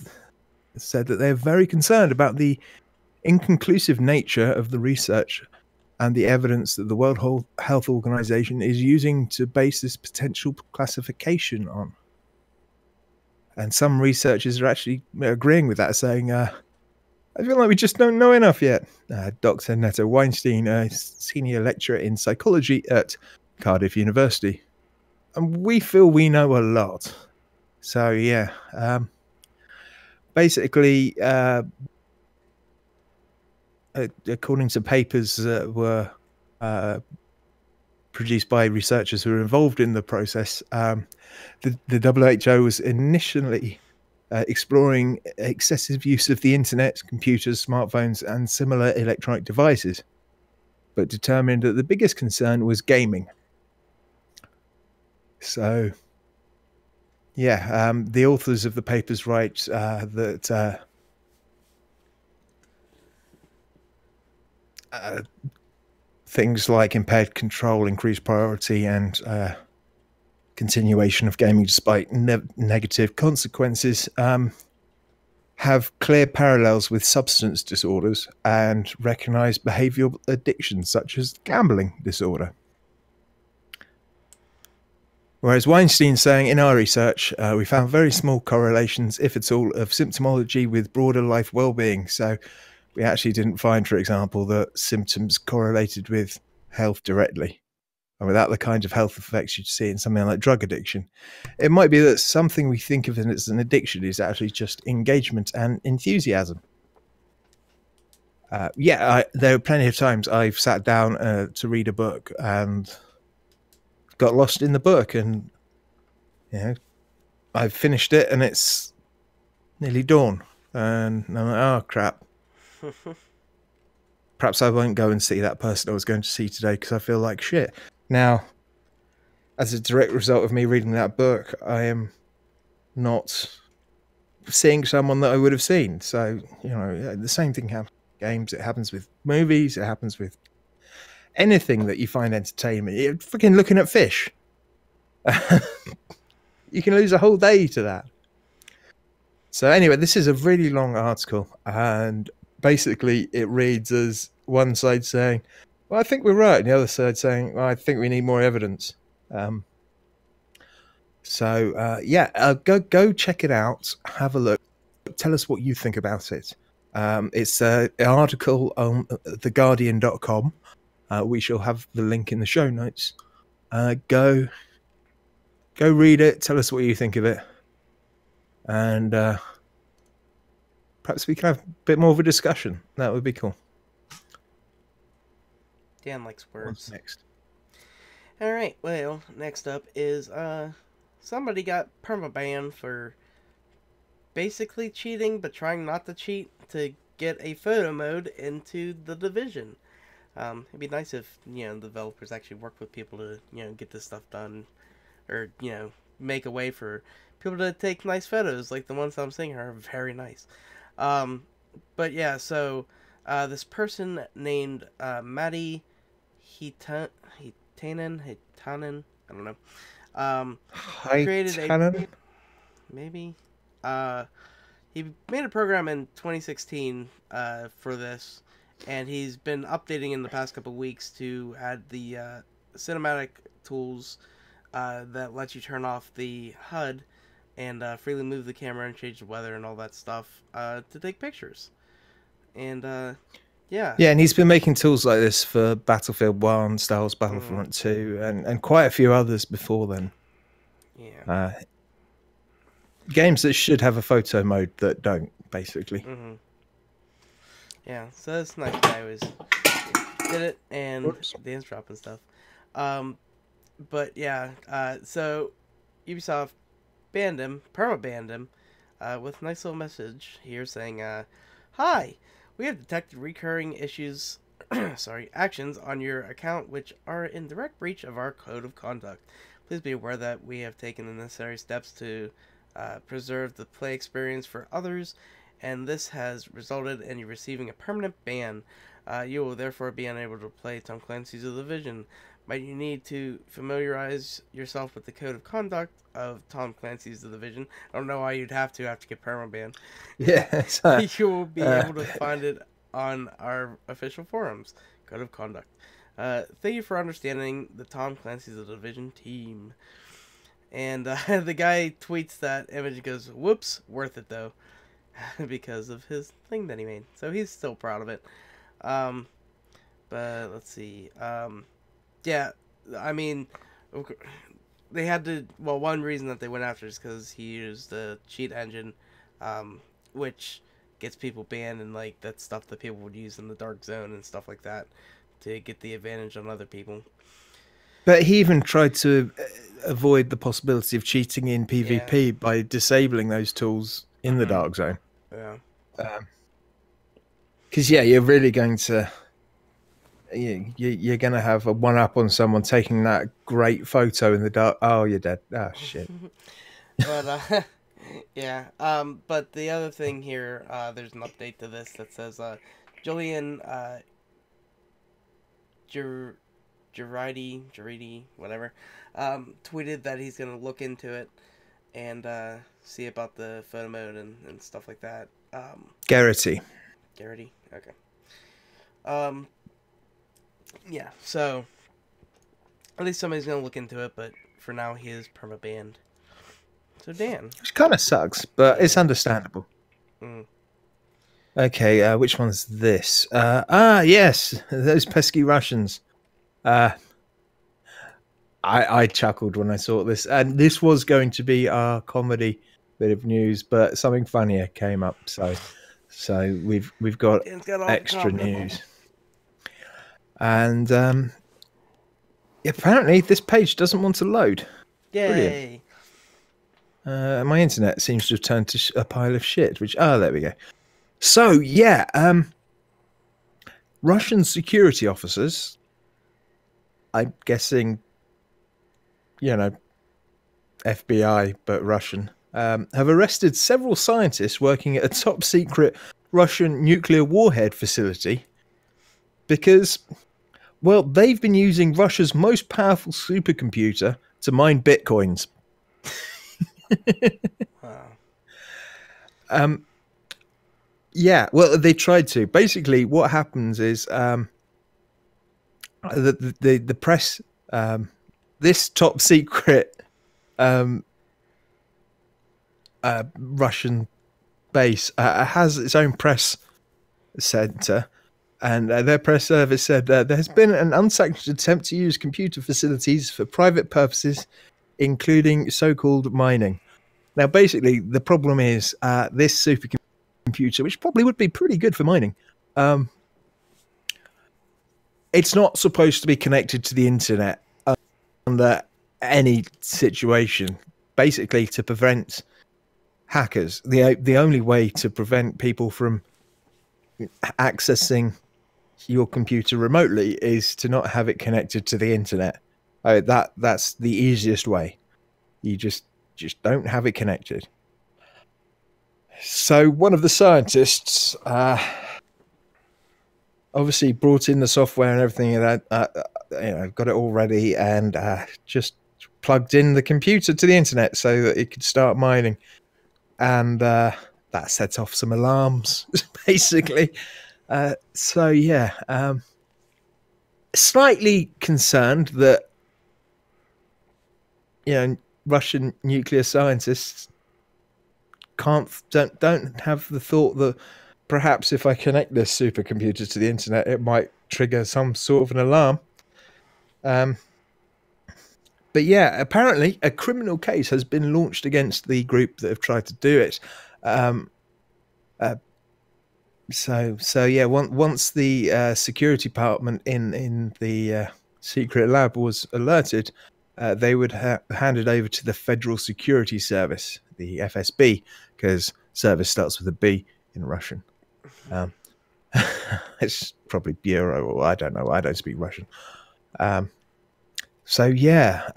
said that they're very concerned about the inconclusive nature of the research and the evidence that the World Health Organization is using to base this potential classification on. And some researchers are actually agreeing with that, saying, I feel like we just don't know enough yet. Dr. Netto Weinstein, a senior lecturer in psychology at Cardiff University. And we feel we know a lot. So, yeah. Basically, according to papers that were produced by researchers who were involved in the process, the WHO was initially exploring excessive use of the internet, computers, smartphones, and similar electronic devices, but determined that the biggest concern was gaming. So, yeah, the authors of the papers write that things like impaired control, increased priority, and continuation of gaming despite negative consequences have clear parallels with substance disorders and recognize behavioral addictions such as gambling disorder. Whereas Weinstein's saying, in our research, we found very small correlations, if at all, of symptomology with broader life well-being. So we actually didn't find, for example, that symptoms correlated with health directly, and without the kind of health effects you'd see in something like drug addiction. It might be that something we think of as an addiction is actually just engagement and enthusiasm. There are plenty of times I've sat down to read a book and got lost in the book, and I've finished it and it's nearly dawn, and I'm like, oh crap. Perhaps I won't go and see that person I was going to see today because I feel like shit. Now, as a direct result of me reading that book, I am not seeing someone that I would have seen. So, the same thing happens with games. It happens with movies. It happens with anything that you find entertainment. You're freaking looking at fish. You can lose a whole day to that. So anyway, this is a really long article, and basically it reads as one side saying, well, I think we're right, and the other side saying, well, I think we need more evidence. Go check it out, have a look, tell us what you think about it. It's an article on theguardian.com, We shall have the link in the show notes. Go read it. Tell us what you think of it, and perhaps we can have a bit more of a discussion. That would be cool. Dan likes words. What's next? All right. Well, next up is somebody got permabanned for basically cheating, but trying not to cheat to get a photo mode into the Division. It'd be nice if developers actually work with people to get this stuff done, or make a way for people to take nice photos like the ones I'm seeing are very nice. But yeah, so this person named Maddie Hitanen, I don't know. Created a maybe. He made a program in 2016 for this, and he's been updating in the past couple weeks to add the cinematic tools that lets you turn off the HUD and freely move the camera and change the weather and all that stuff to take pictures. And yeah, and he's been making tools like this for Battlefield 1, Star Wars Battlefront 2, and quite a few others before then. Yeah. Games that should have a photo mode that don't, basically. Mm-hmm. Yeah, so this nice guy did it, and Dan's dropping stuff. But yeah, so Ubisoft perma-banned him, with a nice little message here saying, "Hi, we have detected recurring issues, actions on your account which are in direct breach of our code of conduct. Please be aware that we have taken the necessary steps to preserve the play experience for others, and this has resulted in you receiving a permanent ban. You will therefore be unable to play Tom Clancy's The Division. But you need to familiarize yourself with the code of conduct of Tom Clancy's The Division." I don't know why you'd have to get permabanned. Yeah. You will be able to find it on our official forums. Code of conduct. Thank you for understanding the Tom Clancy's The Division team. And the guy tweets that image and goes, "Whoops, worth it though," because of his thing that he made. So he's still proud of it. But let's see. Yeah, I mean, they had to. Well, one reason that they went after is because he used the cheat engine, which gets people banned, and like that's stuff that people would use in the dark zone and stuff like that to get the advantage on other people. But he even tried to avoid the possibility of cheating in PvP by disabling those tools in the dark zone. Yeah. Because you're really going to. You're going to have a one-up on someone taking that great photo in the dark. Oh, you're dead. Oh, shit. But, yeah. But the other thing here, there's an update to this that says, Julian, Girardi, whatever, tweeted that he's going to look into it and, see about the photo mode and stuff like that. Garrity. Okay. Yeah, so at least somebody's gonna look into it, but for now he is perma-banned. So Dan, which kind of sucks, but it's understandable. Okay, which one's this? Yes, those pesky Russians. I chuckled when I saw this, and this was going to be our comedy bit of news, but something funnier came up, so we've got extra news. And apparently this page doesn't want to load. Yay! Brilliant. My internet seems to have turned to a pile of shit, which... Oh, there we go. So, yeah. Russian security officers, I'm guessing, FBI, but Russian, have arrested several scientists working at a top-secret Russian nuclear warhead facility because... Well, they've been using Russia's most powerful supercomputer to mine bitcoins. Wow. Yeah, well, they tried to. Basically, what happens is the press, this top secret Russian base has its own press center. And their press service said there has been an unsanctioned attempt to use computer facilities for private purposes, including so-called mining. Now, basically, the problem is this supercomputer, which probably would be pretty good for mining, it's not supposed to be connected to the internet under any situation, basically to prevent hackers. The only way to prevent people from accessing your computer remotely is to not have it connected to the internet. That's the easiest way. You just don't have it connected. So one of the scientists obviously brought in the software and everything, and got it all ready, and just plugged in the computer to the internet so that it could start mining, and that set off some alarms, basically. So yeah, slightly concerned that Russian nuclear scientists don't have the thought that perhaps if I connect this supercomputer to the internet, it might trigger some sort of an alarm. But yeah, apparently a criminal case has been launched against the group that have tried to do it. So yeah, once the security department in the secret lab was alerted, they would hand it over to the Federal Security Service, the FSB, because service starts with a B in Russian. It's probably Bureau, or I don't know. I don't speak Russian. So yeah,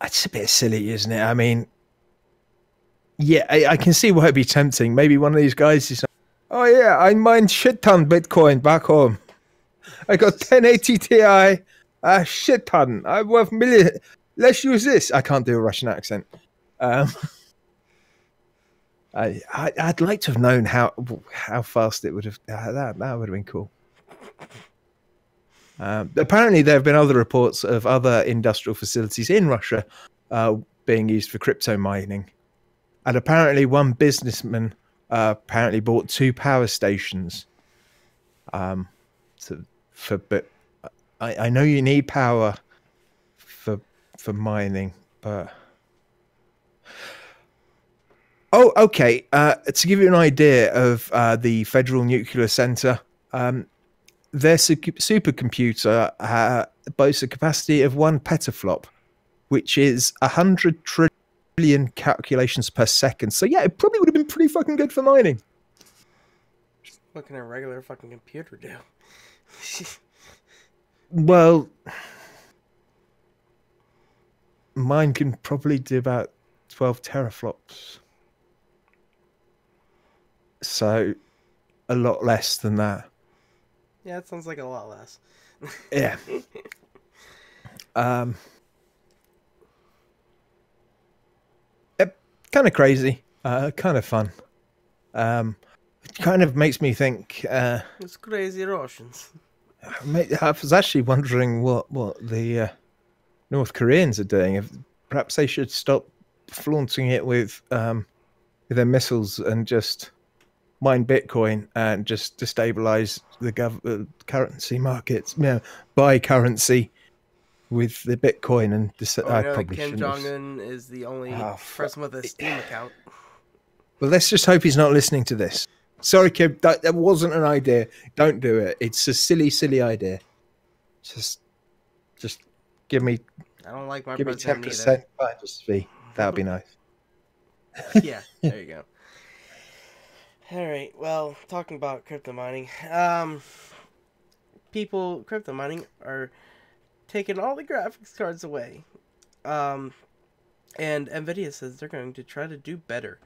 it's a bit silly, isn't it? I mean, yeah, I can see why it'd be tempting. Maybe one of these guys is, oh yeah, I mined shit ton Bitcoin back home. I got 1080 Ti, shit ton. I'm worth million. Let's use this. I can't do a Russian accent. I'd like to have known how fast it would have. That would have been cool. Apparently, there have been other reports of other industrial facilities in Russia being used for crypto mining, and apparently, one businessman apparently bought 2 power stations. But I know you need power for mining, but. Oh, okay. To give you an idea of the Federal Nuclear Center, their supercomputer boasts a capacity of 1 petaflop, which is 100 trillion calculations per second. So yeah, it probably would have been pretty fucking good for mining. What can a regular fucking computer do? Well, mine can probably do about 12 teraflops. So a lot less than that. Yeah, it sounds like a lot less. Yeah. Kind of crazy, kind of fun. It kind of makes me think. It's crazy Russians. I was actually wondering what the North Koreans are doing. If perhaps they should stop flaunting it with their missiles and just mine Bitcoin and just destabilize the currency markets. Buy currency with the Bitcoin and I probably Kim Jong-un is the only person with a Steam account. Well, let's just hope he's not listening to this. Sorry, Kim, that wasn't an idea. Don't do it. It's a silly idea. Just give me. I don't like my. Give me 10% finder's fee. That would be nice. Yeah, there you go. All right. Well, talking about crypto mining, crypto mining are taking all the graphics cards away, and Nvidia says they're going to try to do better,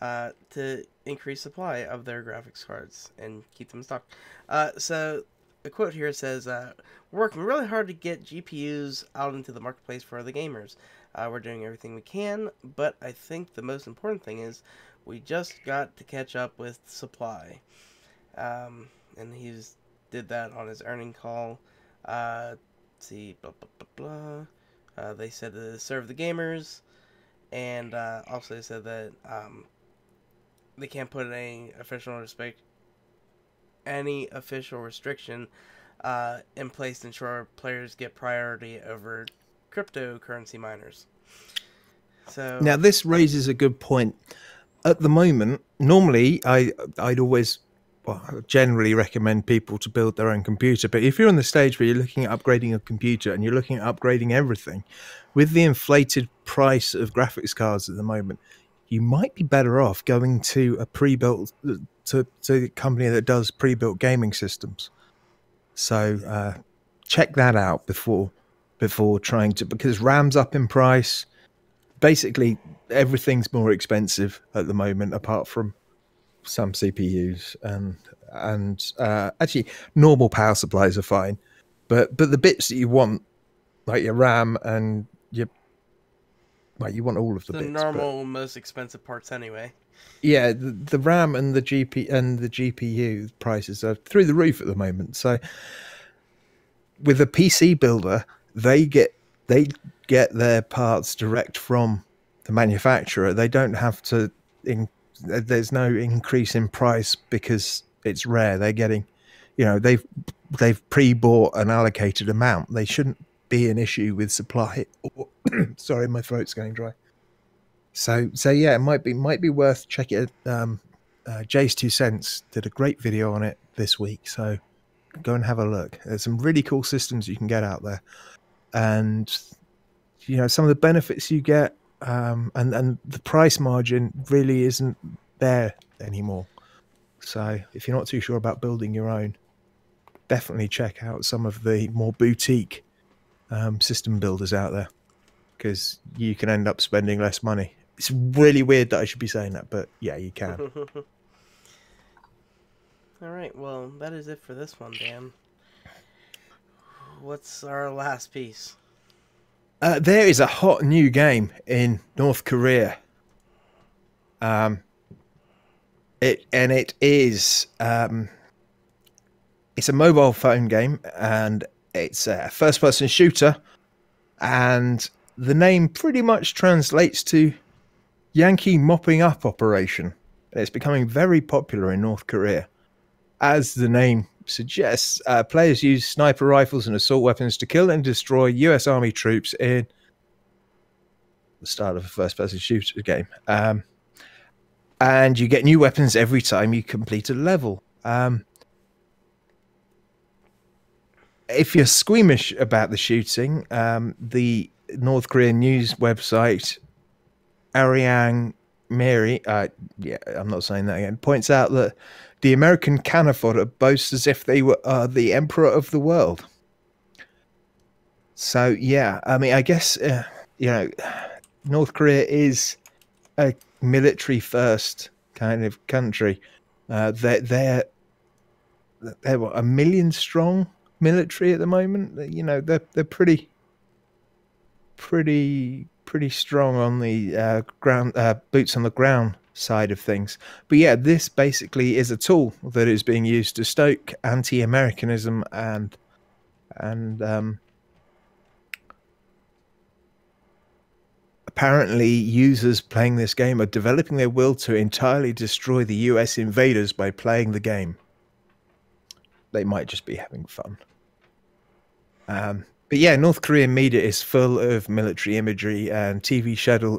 to increase supply of their graphics cards and keep them in stock. So a quote here says, "We're working really hard to get GPUs out into the marketplace for the gamers. We're doing everything we can, but I think the most important thing is we just got to catch up with supply." And he's did that on his earning call. Let's see, blah, blah, blah, blah. They said to serve the gamers, and also they said that they can't put any official restriction in place to ensure players get priority over cryptocurrency miners. So now this raises a good point. At the moment, normally I'd always, well, I would generally recommend people to build their own computer. But if you're on the stage where you're looking at upgrading a computer and you're looking at upgrading everything, with the inflated price of graphics cards at the moment, you might be better off going to a pre-built to a company that does pre-built gaming systems. So check that out before trying to, because RAM's up in price. Basically, everything's more expensive at the moment, apart from some CPUs and actually normal power supplies are fine, but the bits that you want, like your RAM and your, well, you want all of the bits. Normal, most expensive parts anyway. Yeah, the RAM and the GPU prices are through the roof at the moment. So with a PC builder, they get their parts direct from the manufacturer. They don't have to. There's no increase in price because it's rare. They're getting, they've pre-bought an allocated amount. They shouldn't be an issue with supply. Sorry, my throat's going dry. So yeah, it might be worth checking it. Jay's 2 Cents did a great video on it this week, so go and have a look. There's some really cool systems you can get out there, and some of the benefits you get, and the price margin really isn't there anymore. So if you're not too sure about building your own, definitely check out some of the more boutique system builders out there, because you can end up spending less money. It's really weird that I should be saying that, but yeah, you can. All right, well, that is it for this one, Dan. What's our last piece? There is a hot new game in North Korea. It's a mobile phone game, and it's a first-person shooter, and the name pretty much translates to Yankee Mopping Up Operation. It's becoming very popular in North Korea. As the name suggests, players use sniper rifles and assault weapons to kill and destroy US Army troops in the start of a first-person shooter game. And you get new weapons every time you complete a level. If you're squeamish about the shooting, the North Korean news website Arirang Mary, I'm not saying that again, points out that the American cannon fodder boasts as if they were the emperor of the world. So yeah, I mean, I guess North Korea is a military-first kind of country. They're what, 1 million strong military at the moment. They're pretty strong on the ground, boots on the ground side of things. But yeah, this basically is a tool that is being used to stoke anti-Americanism and apparently users playing this game are developing their will to entirely destroy the US invaders by playing the game. They might just be having fun. But yeah, North Korean media is full of military imagery, and TV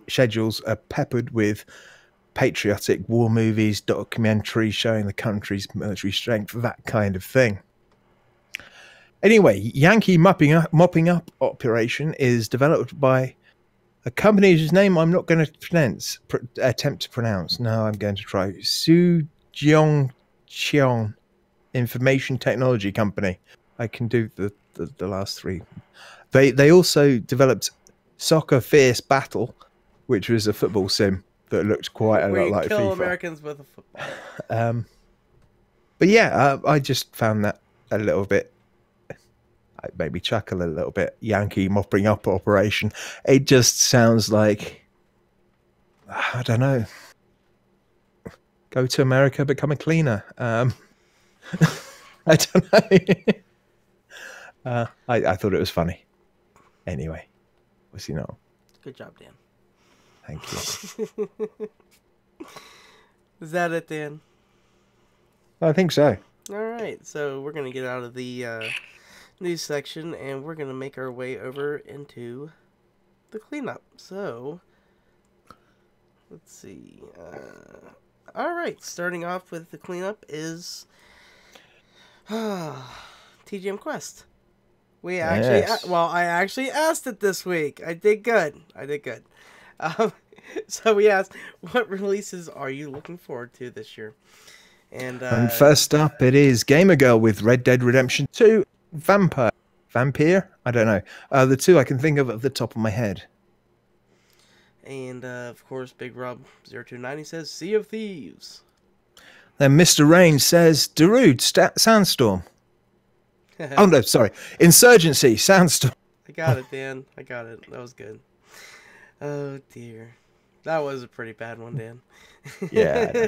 schedules are peppered with patriotic war movies, documentaries showing the country's military strength, that kind of thing. Anyway, Yankee Mopping Up Operation is developed by a company whose name I'm not going to attempt to pronounce. No, I'm going to try. Sujongcheon Information Technology Company. I can do the last three. They also developed Soccer Fierce Battle, which was a football sim that looked quite a lot like FIFA. Kill Americans with a football. But yeah, I just found that a little bit. It made me chuckle a little bit. Yankee Mopping Up Operation. It just sounds like, I don't know. Go to America, become a cleaner. I don't know. I thought it was funny. Anyway, was you know. Good job, Dan. Thank you. Is that it, Dan? I think so. Alright, so we're going to get out of the news section and we're going to make our way over into the cleanup. So, let's see. Alright, starting off with the cleanup is TGM Quest. We actually, Yes. I actually asked it this week. I did good. So we asked, what releases are you looking forward to this year? And first up, it is Gamer Girl with Red Dead Redemption 2, Vampire. I don't know. The two I can think of at the top of my head. And, of course, Big Rob 029 says Sea of Thieves. Then Mr. Rain says Darude, Sandstorm. Oh, no, sorry. Insurgency, Sandstorm. I got it, Dan. I got it. That was good. Oh, dear. That was a pretty bad one, Dan. Yeah,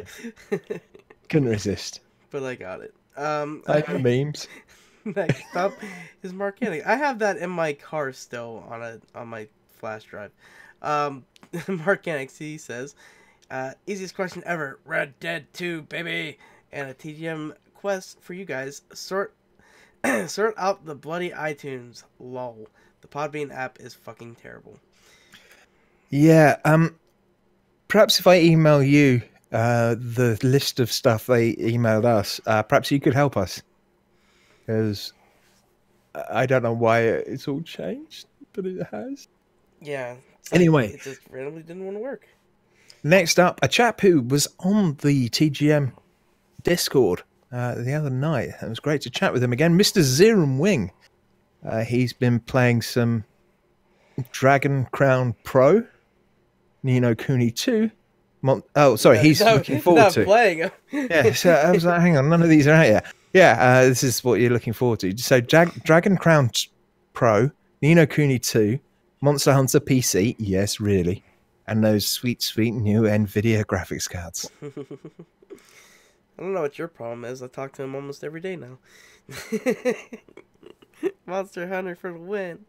couldn't resist. But I got it. Like the memes. Next up is Marcanic. I have that in my car still on my flash drive. Marcanic, he says, easiest question ever. Red Dead 2, baby. And a TGM quest for you guys. Sort out the bloody iTunes. Lol. The Podbean app is fucking terrible. Yeah, perhaps if I email you the list of stuff they emailed us, perhaps you could help us. Because I don't know why it's all changed, but it has. Yeah. Anyway. It just randomly didn't want to work. Next up, a chap who was on the TGM Discord the other night. It was great to chat with him again. Mr. Zerum Wing. He's been playing some Dragon Crown Pro, Ni no Kuni 2. He's looking forward to playing. Yeah, so I was like, hang on, none of these are out yet. Yeah, this is what you're looking forward to. So Dragon Crown Pro, Ni no Kuni 2, Monster Hunter PC, yes, really, and those sweet, sweet new NVIDIA graphics cards. I don't know what your problem is. I talk to him almost every day now. Monster Hunter for the win.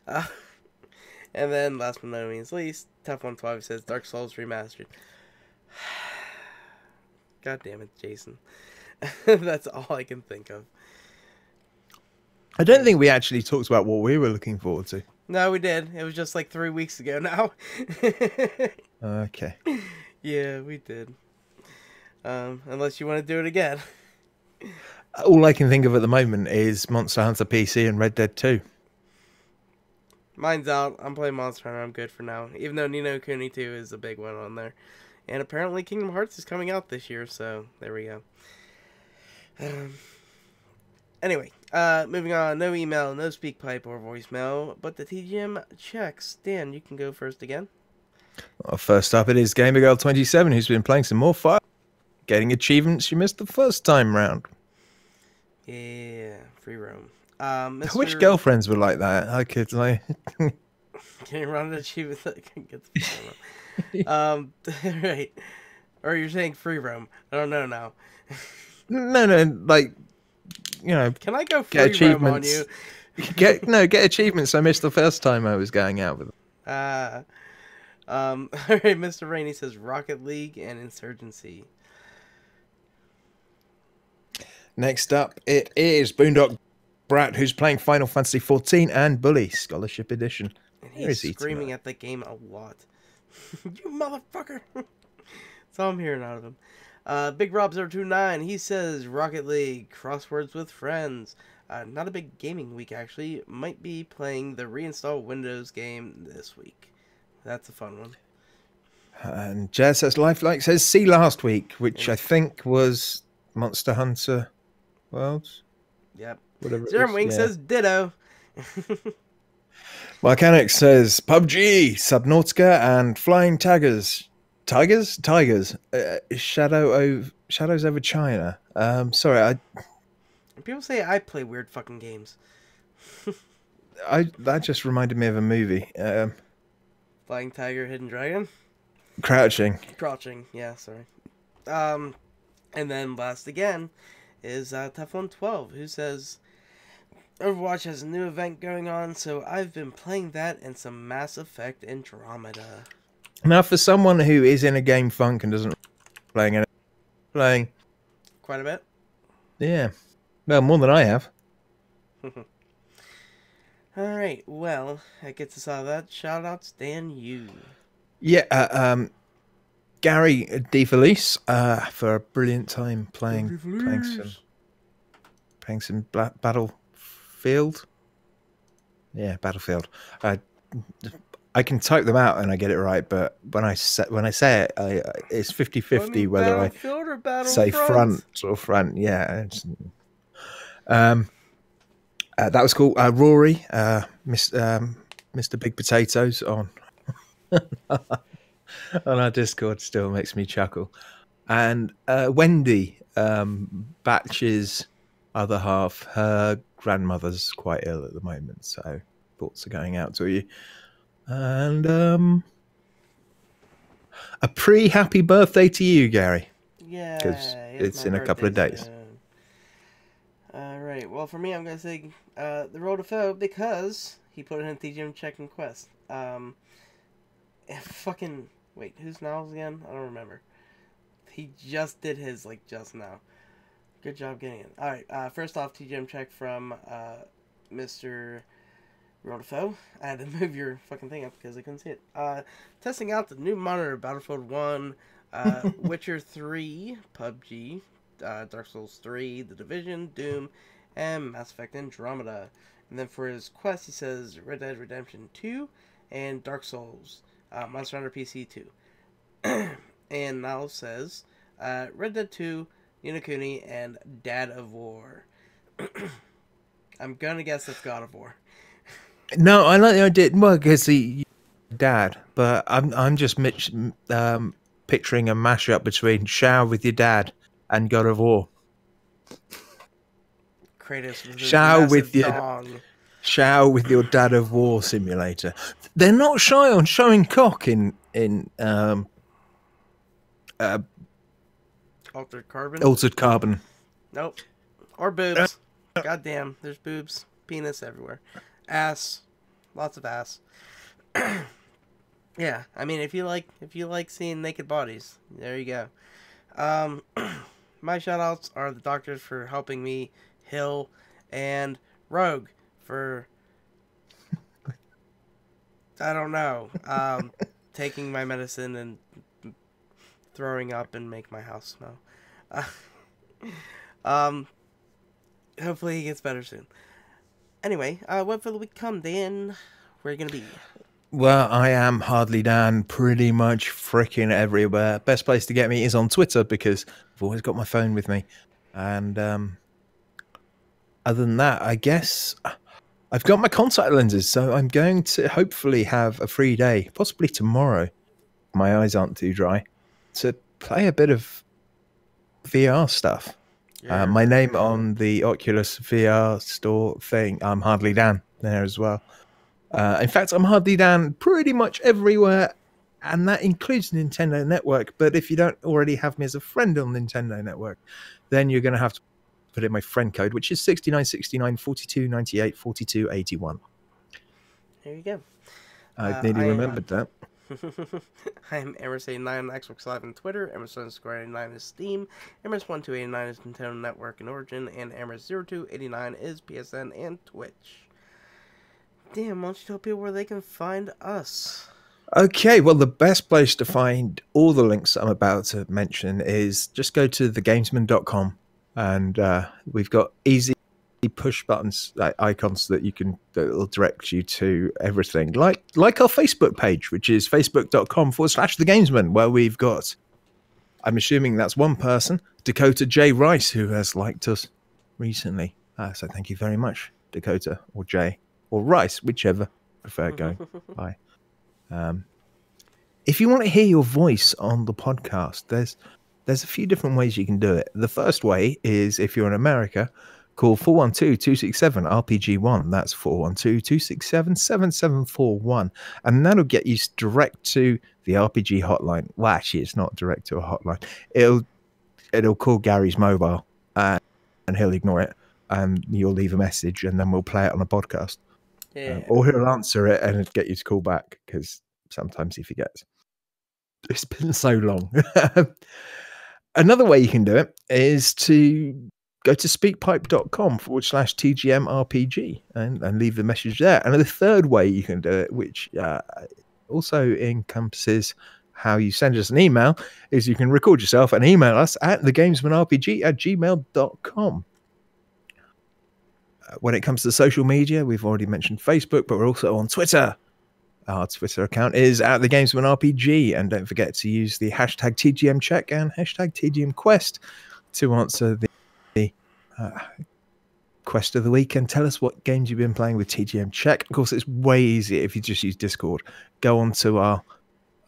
And then, last but not least, Tough112 says Dark Souls Remastered. God damn it, Jason. That's all I can think of. I don't think we actually talked about what we were looking forward to. No, we did. It was just like 3 weeks ago now. Okay. Yeah, we did. Unless you want to do it again. All I can think of at the moment is Monster Hunter PC and Red Dead 2. Mine's out. I'm playing Monster Hunter. I'm good for now. Even though Ni no Kuni 2 is a big one on there. And apparently Kingdom Hearts is coming out this year, so there we go. Anyway, moving on. No email, no speak pipe or voicemail, but the TGM checks. Dan, you can go first again. Well, first up, it is GamerGirl27, who's been playing some more Fire, getting achievements you missed the first time round. Yeah, free roam. I wish girlfriends were like that. I could like. Can you run an achievement that can get the free roam? Right. Or you're saying free roam? I don't know now. No, like, you know. Can I go free roam on you? Get achievements I missed the first time I was going out with them. All right, Mr. Rainey says Rocket League and Insurgency. Next up, it is Boondock Brat, who's playing Final Fantasy XIV and Bully Scholarship Edition. And he's screaming at the game a lot. You motherfucker! That's all I'm hearing out of him. Big Rob 029, he says Rocket League, Crosswords with Friends. Not a big gaming week, actually. Might be playing the reinstall Windows game this week. That's a fun one. And Jazz says Lifelike says See last week, which I think was Monster Hunter Worlds. Yep. Whatever. Wing says ditto. Marcanic says PUBG, Subnautica, and Flying Tigers. Tigers? Shadows over China. Sorry, People say I play weird fucking games. That just reminded me of a movie. Flying Tiger, Hidden Dragon? Crouching, yeah, sorry. And then last again is Tough112, who says Overwatch has a new event going on, so I've been playing that and some Mass Effect Andromeda. Now, for someone who is in a game funk and doesn't playing it, playing. Quite a bit? Yeah. Well, more than I have. Alright, well, that gets us out of that. Shoutouts, Dan, you. Yeah, Gary DeFelice, for a brilliant time playing some Battlefield. Yeah, Battlefield. I can type them out and I get it right, but when I say it, it's 50-50 whether I say front or front. Yeah. That was cool. Rory, Mr. Big Potatoes on our Discord still makes me chuckle. And Wendy, Batch's other half, her grandmother's quite ill at the moment, so thoughts are going out to you. And a pre-happy birthday to you, Gary. Yeah, because it's in a couple of days. Alright, well for me I'm going to say the Road to Foe because he put it in TGM check and quest. Fucking, wait, who's Niles again? I don't remember. He just did his, like, just now. Good job getting it. Alright, first off, TGM check from Mr. Road to Foe. I had to move your fucking thing up because I couldn't see it. Testing out the new monitor, Battlefield 1, Witcher 3, PUBG, Dark Souls 3, The Division, Doom, and Mass Effect Andromeda. And then for his quest, he says Red Dead Redemption 2 and Dark Souls, Monster Hunter PC 2. And now says Red Dead 2, Ni no Kuni, and Dad of War. I'm gonna guess it's God of War. No, I like the idea. Well, because the dad, but I'm just picturing a mashup between Shower with Your Dad and God of War. Kratos with Shower with your dong. Shower with Your Dad of War simulator. They're not shy on showing cock in Altered Carbon. Altered Carbon. Nope. Or boobs. Goddamn, there's boobs, penis everywhere, ass, lots of ass. Yeah, I mean, if you like seeing naked bodies, there you go. My shoutouts are the doctors for helping me, Hill, and Rogue for, I don't know, taking my medicine and throwing up and make my house smell. Hopefully he gets better soon. Anyway, what will the week come, Dan? Where are you gonna be? Well, I am Hardly Dan pretty much freaking everywhere. Best place to get me is on Twitter because I've always got my phone with me. And other than that, I guess I've got my contact lenses, so I'm going to hopefully have a free day, possibly tomorrow. My eyes aren't too dry, to play a bit of VR stuff. Yeah. My name on the Oculus VR store thing, I'm Hardly Dan there as well. In fact, I'm Hardly Dan pretty much everywhere, and that includes Nintendo Network. But if you don't already have me as a friend on Nintendo Network, then you're going to have to put in my friend code, which is 6969 42 98 42 81. There you go. I nearly remembered that. I'm Emerson89 on Xbox Live and Twitter, Emerson_89 is Steam, Emerson1289 is Nintendo Network and Origin, and Emerson0289 is PSN and Twitch. Damn, why don't you tell people where they can find us? Okay, well, the best place to find all the links I'm about to mention is just go to thegamesmen.com, and we've got easy push buttons, like icons that will direct you to everything, like our Facebook page, which is facebook.com/thegamesmen, where we've got, I'm assuming that's one person, Dakota J. Rice, who has liked us recently. So thank you very much, Dakota, or Jay, or Rice, whichever prefer going by. If you want to hear your voice on the podcast, there's a few different ways you can do it. The first way is, if you're in America, call 412-267-RPG1. That's 412-267-7741. And that'll get you direct to the RPG hotline. Well, actually, it's not direct to a hotline. It'll call Gary's mobile, and he'll ignore it, and you'll leave a message, and then we'll play it on a podcast. Yeah. Or he'll answer it and get you to call back, because sometimes he forgets. It's been so long. Another way you can do it is to go to speakpipe.com/TGMRPG and leave the message there. And the third way you can do it, which also encompasses how you send us an email, is you can record yourself and email us at thegamesmanrpg@gmail.com. When it comes to social media, we've already mentioned Facebook, but we're also on Twitter. Our Twitter account is @thegamesmanrpg, and don't forget to use the hashtag TGMCheck and hashtag TGMQuest to answer the quest of the week and tell us what games you've been playing with TGM Check. Of course, it's way easier if you just use Discord. Go onto our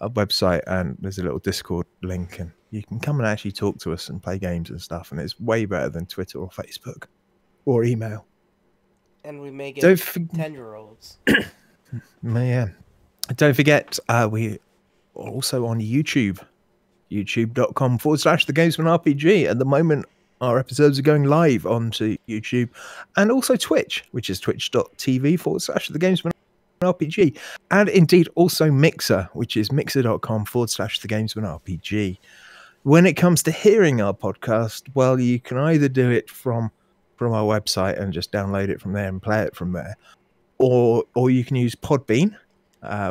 website and there's a little Discord link, and you can come and actually talk to us and play games and stuff. And it's way better than Twitter or Facebook or email. And we make it 10-year-olds. Yeah. Don't forget, we are also on YouTube. youtube.com/thegamesmanrpg. At the moment, our episodes are going live onto YouTube and also Twitch, which is twitch.tv/thegamesmanrpg. And indeed also Mixer, which is mixer.com/thegamesmanrpg. When it comes to hearing our podcast, well, you can either do it from our website and just download it from there and play it from there, or you can use Podbean,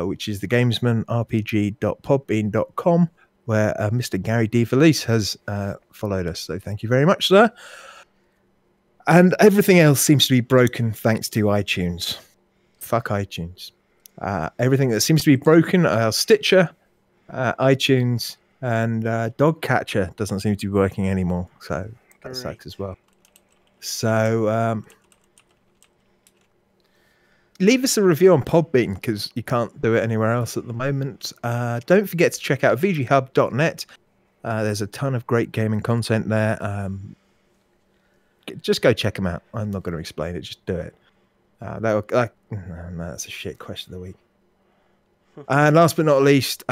which is thegamesmanrpg.podbean.com, where Mr. Gary D. Felice has followed us. So thank you very much, sir. And everything else seems to be broken thanks to iTunes. Fuck iTunes. Everything that seems to be broken are Stitcher, iTunes, and Dogcatcher doesn't seem to be working anymore. So that sucks as well. So leave us a review on Podbean because you can't do it anywhere else at the moment. Don't forget to check out vghub.net. There's a ton of great gaming content there. Just go check them out. I'm not going to explain it. Just do it. That's a shit question of the week. And last but not least,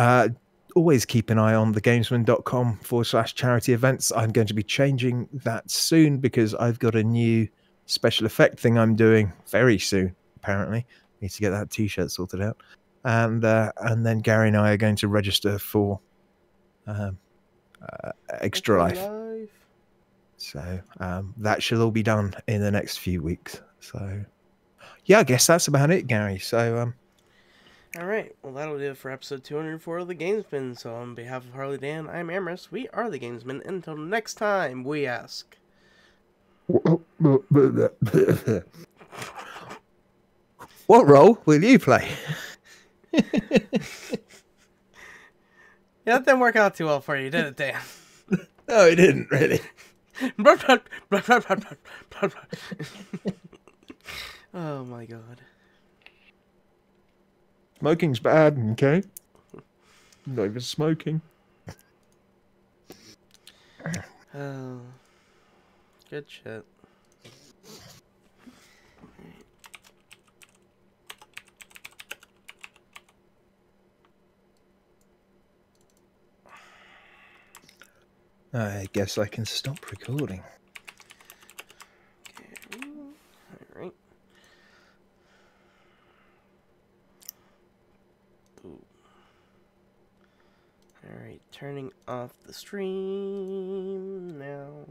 always keep an eye on thegamesman.com/charity events. I'm going to be changing that soon because I've got a new special effect thing I'm doing very soon. Apparently, need to get that T-shirt sorted out, and then Gary and I are going to register for Extra Life. So that should all be done in the next few weeks. So yeah, I guess that's about it, Gary. So all right, well that'll do it for episode 204 of the Gamesmen. So on behalf of Harley Dan, I'm Amherst. We are the Gamesmen. Until next time, we ask. What role will you play? Yeah, that didn't work out too well for you, did it, Dan? No, it didn't really. Oh my god. Smoking's bad, okay? Not even smoking. Oh, good shit. I guess I can stop recording. Okay. Alright. Alright, turning off the stream now.